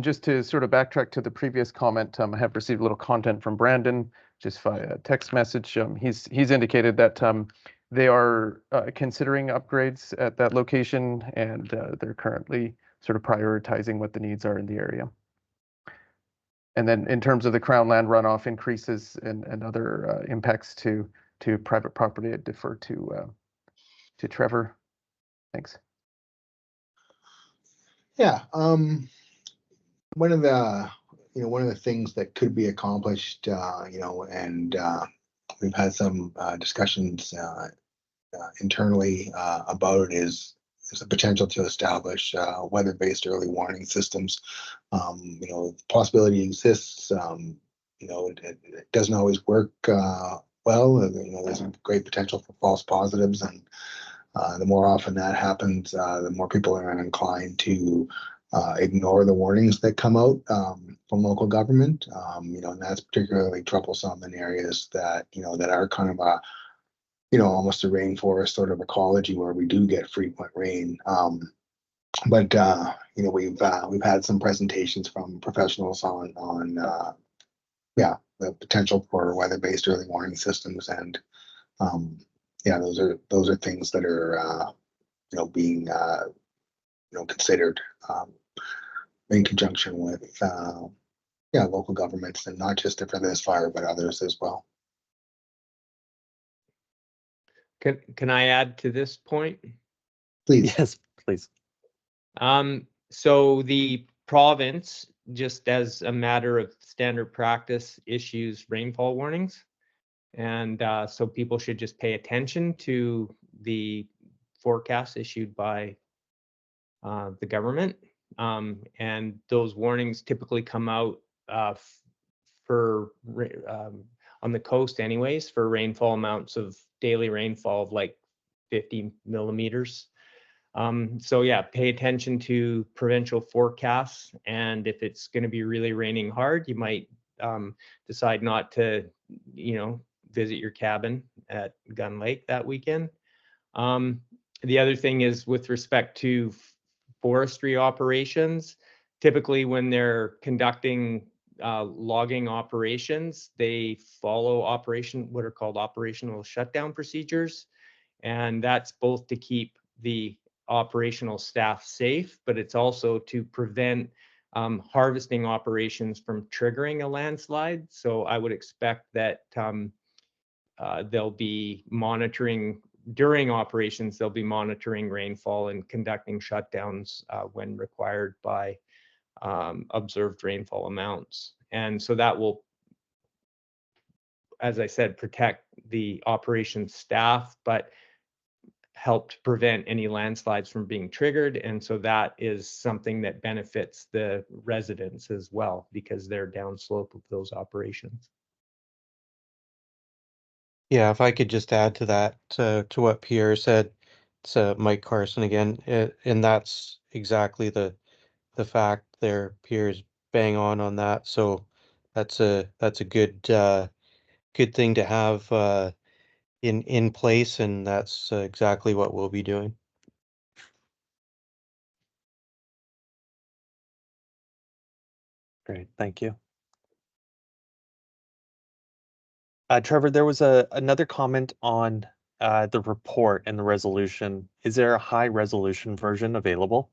just to sort of backtrack to the previous comment, I have received a little content from Brandon just via text message. He's indicated that they are considering upgrades at that location, and they're currently sort of prioritizing what the needs are in the area. And then in terms of the Crown land runoff increases and other impacts to private property, I defer to Trevor. Thanks. Yeah. One of the things that could be accomplished, and we've had some discussions internally about it is the potential to establish weather-based early warning systems. The possibility exists. It doesn't always work well. There's a great potential for false positives, and the more often that happens, the more people are inclined to ignore the warnings that come out from local government. And that's particularly troublesome in areas that are kind of almost a rainforest sort of ecology where we do get frequent rain. But we've had some presentations from professionals on the potential for weather-based early warning systems, and those are things that are being considered in conjunction with local governments, and not just for this fire but others as well. Can I add to this point? Please. Yes, please. So the province, just as a matter of standard practice, issues rainfall warnings. And so people should just pay attention to the forecasts issued by the government. And those warnings typically come out for on the coast anyways, for rainfall amounts of daily rainfall of like 50 millimeters. So yeah, pay attention to provincial forecasts, and if it's going to be really raining hard, you might decide not to, visit your cabin at Gun Lake that weekend. The other thing is with respect to forestry operations, typically when they're conducting logging operations, they follow what are called operational shutdown procedures, and that's both to keep the operational staff safe, but it's also to prevent harvesting operations from triggering a landslide. So I would expect that they'll be monitoring during operations, they'll be monitoring rainfall and conducting shutdowns when required by observed rainfall amounts. And so that will, as I said, protect the operations staff, but help to prevent any landslides from being triggered. And so that is something that benefits the residents as well, because they're downslope of those operations. Yeah, if I could just add to that, to what Pierre said, it's Mike Carson again, and that's exactly the fact there. Pierre's bang on that. So that's a good good thing to have in place, and that's exactly what we'll be doing. Great, thank you. Trevor, there was another comment on the report and the resolution. Is there a high resolution version available?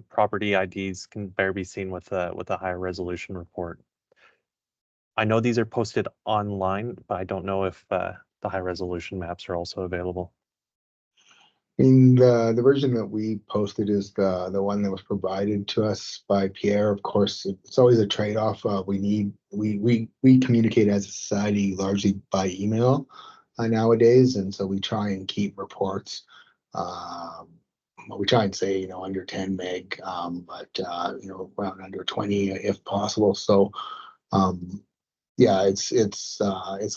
Property IDs can better be seen with a higher resolution report. I know these are posted online, but I don't know if the high resolution maps are also available. In the version that we posted is the one that was provided to us by Pierre. Of course, it's always a trade-off. We communicate as a society largely by email nowadays, and so we try and keep reports. We try and say under 10 meg, but around under 20 if possible. So yeah, it's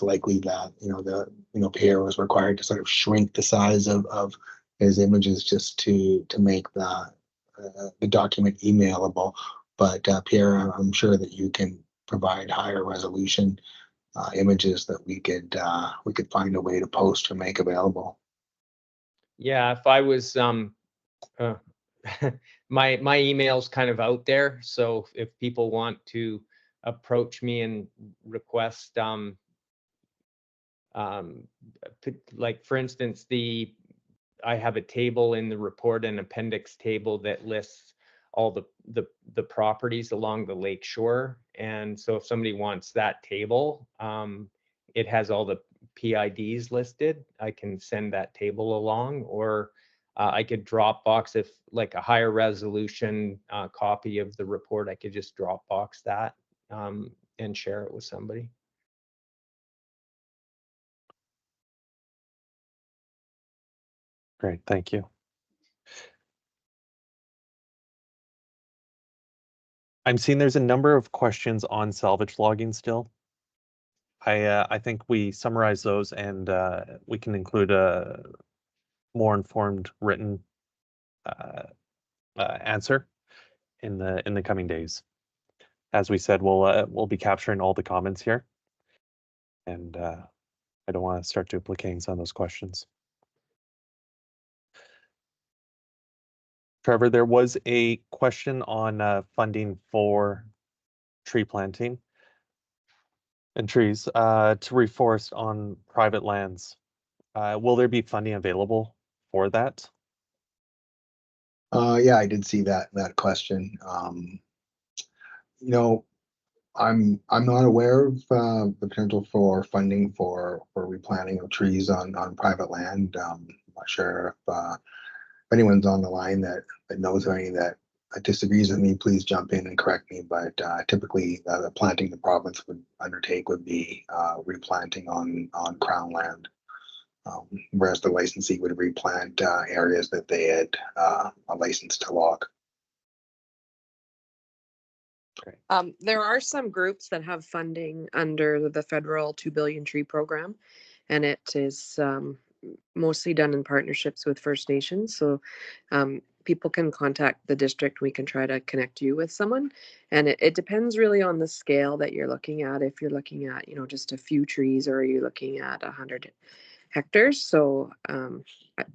likely that Pierre was required to sort of shrink the size of his images just to make the document emailable. But Pierre, I'm sure that you can provide higher resolution images that we could find a way to post or make available. Yeah, if I was my email's kind of out there, so if people want to approach me and request like for instance, I have a table in the report, an appendix table that lists all the properties along the lake shore. And so if somebody wants that table, it has all the PIDs listed. I can send that table along, or I could Dropbox, if like a higher resolution copy of the report, I could just Dropbox that and share it with somebody. Great, thank you. I'm seeing there's a number of questions on salvage logging still. I think we summarize those and we can include a more informed written answer in the coming days. As we said, we'll be capturing all the comments here, and I don't want to start duplicating some of those questions. Trevor, there was a question on funding for tree planting and trees to reforest on private lands. Will there be funding available for that? Yeah, I did see that question. I'm not aware of the potential for funding for replanting of trees on private land. I'm not sure if anyone's on the line that knows of any that disagrees with me. Please jump in and correct me. But typically, the planting the province would undertake would be replanting on Crown land, whereas the licensee would replant areas that they had a license to log. There are some groups that have funding under the federal 2 billion tree program, and it is mostly done in partnerships with First Nations. So people can contact the district. We can try to connect you with someone. And it depends really on the scale that you're looking at. If you're looking at, just a few trees, or are you looking at 100 hectares? So, and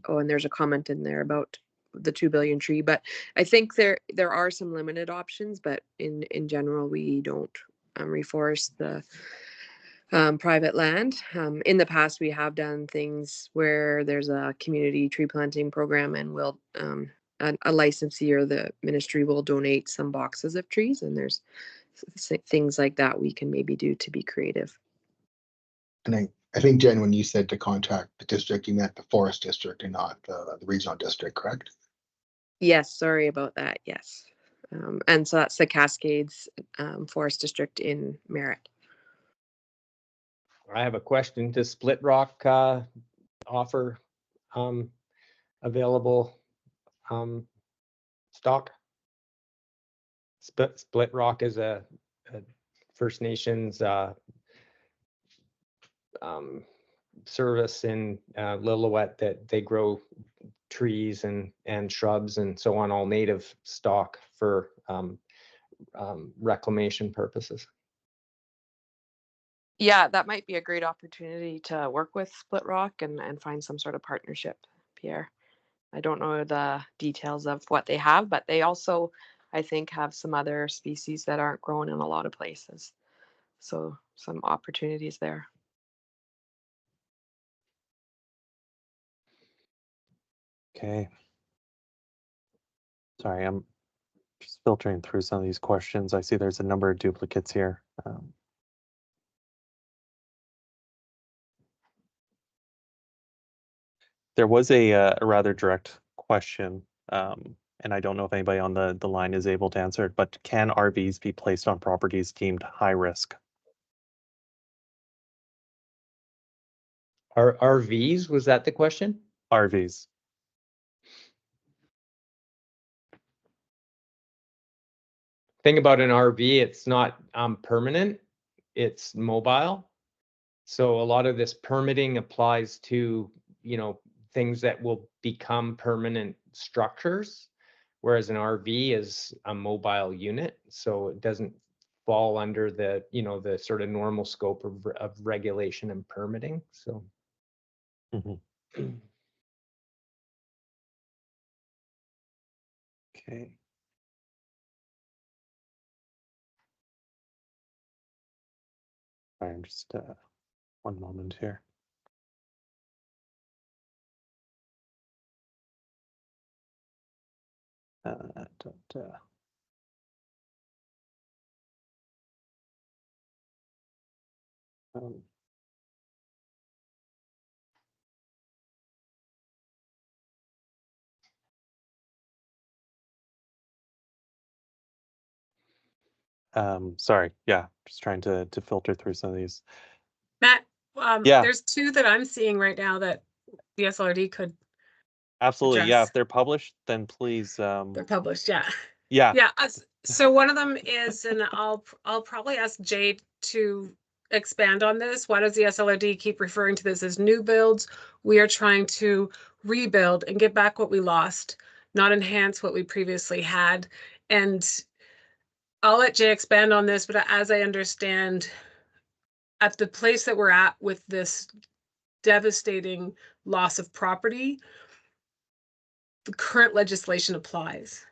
there's a comment in there about the 2 billion tree, but I think there are some limited options, but in general, we don't reforest the private land. In the past, we have done things where there's a community tree planting program, and we'll a licensee or the ministry will donate some boxes of trees, and there's things like that we can maybe do to be creative. And I think, Jen, when you said to contact the district, you meant the forest district and not the regional district, correct? Yes, sorry about that. Yes. And so that's the Cascades Forest District in Merritt. I have a question. Does Split Rock offer available stock? Split Rock is a First Nations service in Lillooet that they grow trees and shrubs and so on, all native stock for reclamation purposes. Yeah, that might be a great opportunity to work with Split Rock and find some sort of partnership, Pierre. I don't know the details of what they have, but they also I think have some other species that aren't grown in a lot of places. So some opportunities there. Okay. Sorry, I'm just filtering through some of these questions. I see there's a number of duplicates here. There was a rather direct question, and I don't know if anybody on the line is able to answer it, but can RVs be placed on properties deemed high risk? RVs, was that the question? RVs. Thing about an RV, it's not permanent, it's mobile. So a lot of this permitting applies to, you know, things that will become permanent structures, whereas an RV is a mobile unit, so it doesn't fall under the, you know, the sort of normal scope of regulation and permitting. So. Okay. I'm just one moment here. Sorry, yeah, just trying to filter through some of these. Matt, Yeah. there's two that I'm seeing right now that the SLRD could Absolutely, yeah. address. If they're published, then please. They're published, yeah. Yeah. Yeah. So one of them is, and I'll probably ask Jay to expand on this. Why does the SLRD keep referring to this as new builds? We are trying to rebuild and get back what we lost, not enhance what we previously had. And I'll let Jay expand on this, but as I understand, at the place that we're at with this devastating loss of property, the current legislation applies.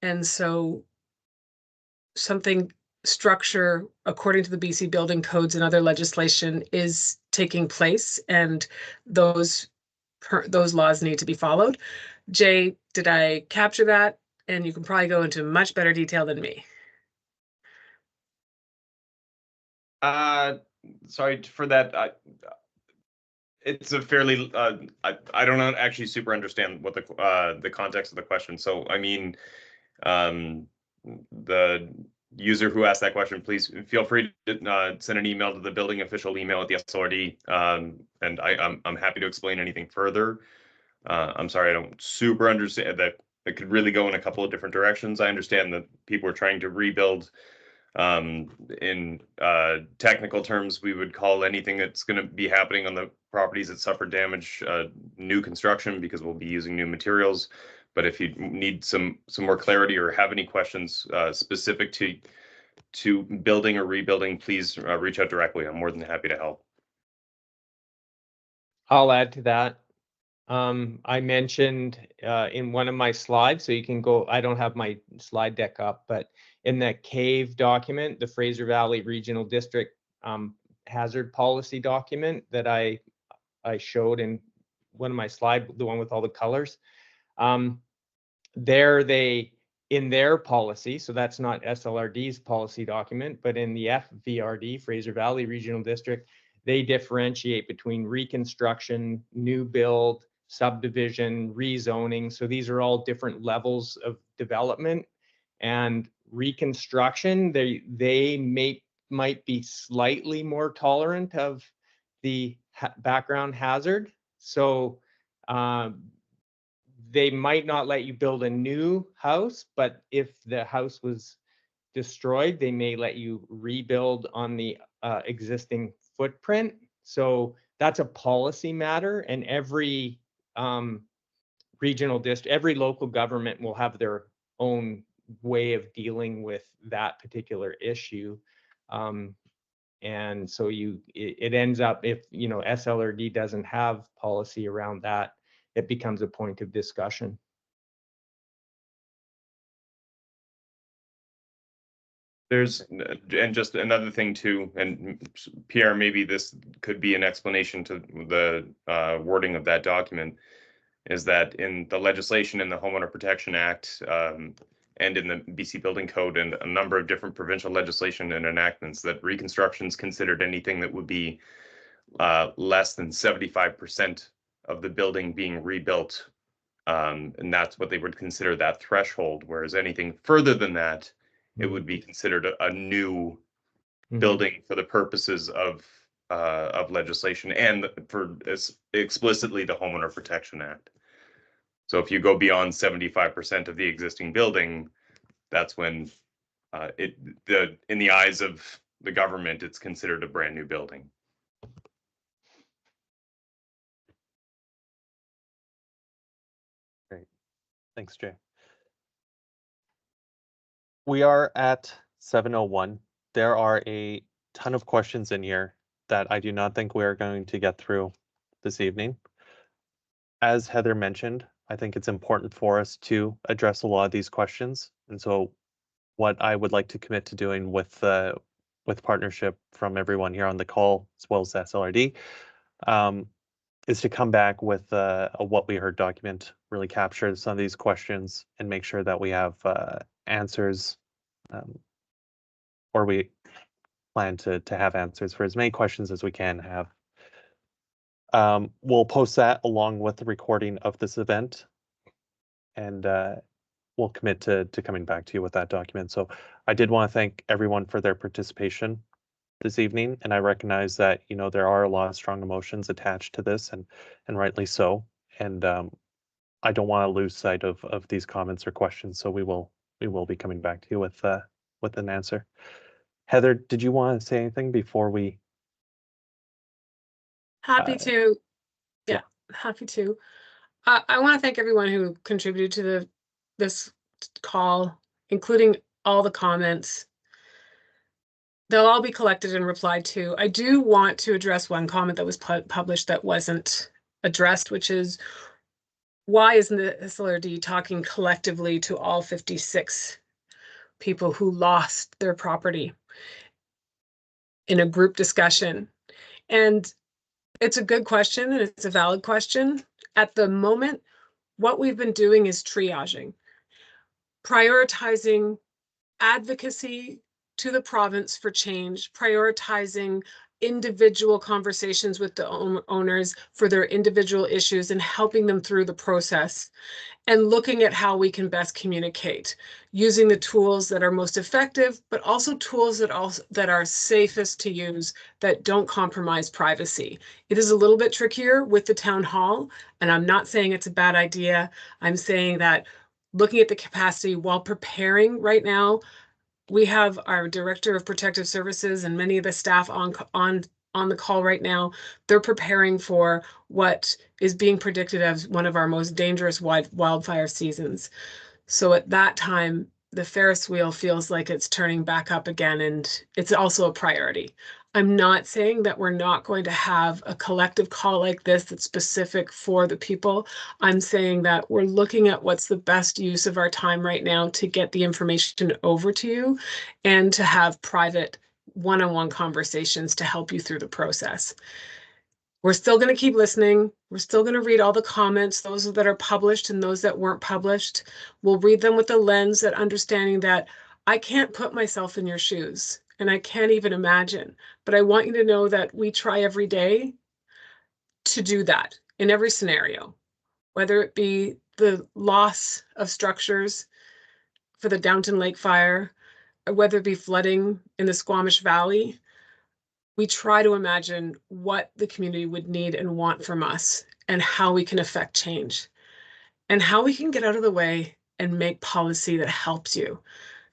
And so something structure according to the BC building codes and other legislation is taking place, and those laws need to be followed. Jay, did I capture that? And you can probably go into much better detail than me. Sorry for that. It's a fairly I don't actually super understand what the context of the question. So I mean, the user who asked that question, please feel free to send an email to the building official email at the SLRD, and I'm happy to explain anything further. I'm sorry, I don't super understand that. It could really go in a couple of different directions. I understand that people are trying to rebuild. In technical terms, we would call anything that's going to be happening on the properties that suffered damage new construction, because we'll be using new materials. But if you need some more clarity or have any questions specific to building or rebuilding, please reach out directly. I'm more than happy to help. I'll add to that. I mentioned in one of my slides, so you can go, I don't have my slide deck up, but in that CAVE document, the Fraser Valley Regional District hazard policy document that I showed in one of my slides, the one with all the colors, there they, in their policy, so that's not SLRD's policy document, but in the FVRD, Fraser Valley Regional District, they differentiate between reconstruction, new build, subdivision, rezoning. So these are all different levels of development. And reconstruction, they might be slightly more tolerant of the background hazard. So they might not let you build a new house, but if the house was destroyed, they may let you rebuild on the existing footprint. So that's a policy matter, and every regional district, every local government will have their own way of dealing with that particular issue. And so it ends up, if SLRD doesn't have policy around that, it becomes a point of discussion. There's, and just another thing too, and Pierre, maybe this could be an explanation to the wording of that document, is that in the legislation in the Homeowner Protection Act and in the BC Building Code and a number of different provincial legislation and enactments, that reconstruction is considered anything that would be less than 75% of the building being rebuilt. And that's what they would consider that threshold, whereas anything further than that, it would be considered a new building for the purposes of legislation and for explicitly the Homeowner Protection Act. So if you go beyond 75% of the existing building, that's when in the eyes of the government, it's considered a brand new building. Great. Thanks, Jay. We are at 7:01. There are a ton of questions in here that I do not think we're going to get through this evening. As Heather mentioned, I think it's important for us to address a lot of these questions. And so what I would like to commit to doing with partnership from everyone here on the call, as well as SLRD, is to come back with a what we heard document, really capture some of these questions and make sure that we have answers, or we plan to have answers for as many questions as we can have. We'll post that along with the recording of this event, and we'll commit to coming back to you with that document. So I did want to thank everyone for their participation this evening, and I recognize that, you know, there are a lot of strong emotions attached to this, and rightly so. And I don't want to lose sight of these comments or questions, so we will be coming back to you with an answer. Heather, did you want to say anything before we? Happy to. Yeah, happy to. I want to thank everyone who contributed to this call, including all the comments. They'll all be collected and replied to. I do want to address one comment that was published that wasn't addressed, which is, why isn't the SLRD talking collectively to all 56 people who lost their property in a group discussion? And it's a good question, and it's a valid question. At the moment, what we've been doing is triaging, prioritizing advocacy to the province for change, prioritizing individual conversations with the owners for their individual issues and helping them through the process, and looking at how we can best communicate using the tools that are most effective, but also tools that are safest to use, that don't compromise privacy. It is a little bit trickier with the town hall, and I'm not saying it's a bad idea. I'm saying that looking at the capacity while preparing right now, we have our Director of Protective Services and many of the staff on the call right now. They're preparing for what is being predicted as one of our most dangerous wildfire seasons. So at that time, the Ferris wheel feels like it's turning back up again, and it's also a priority. I'm not saying that we're not going to have a collective call like this that's specific for the people. I'm saying that we're looking at what's the best use of our time right now to get the information over to you and to have private one-on-one conversations to help you through the process. We're still going to keep listening. We're still going to read all the comments, those that are published and those that weren't published. We'll read them with the lens that understanding that I can't put myself in your shoes and I can't even imagine, but I want you to know that we try every day to do that in every scenario, whether it be the loss of structures for the Downton Lake fire, or whether it be flooding in the Squamish Valley. We try to imagine what the community would need and want from us and how we can affect change and how we can get out of the way and make policy that helps you.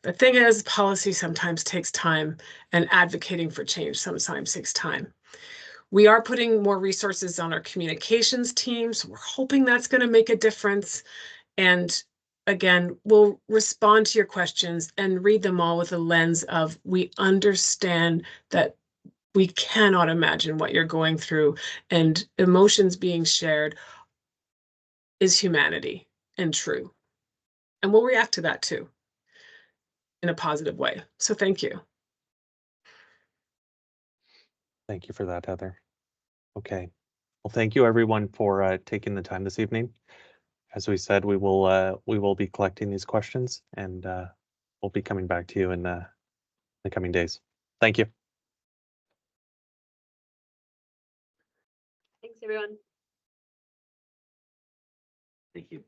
The thing is, policy sometimes takes time, and advocating for change sometimes takes time. We are putting more resources on our communications team, so we're hoping that's going to make a difference. And again, we'll respond to your questions and read them all with a lens of, we understand that we cannot imagine what you're going through, and emotions being shared is humanity and true. And we'll react to that too. in a positive way. So thank you. Thank you for that, Heather. Okay. Well, thank you everyone for taking the time this evening. As we said, we will be collecting these questions and we'll be coming back to you in the coming days. Thank you. Thanks, everyone. Thank you.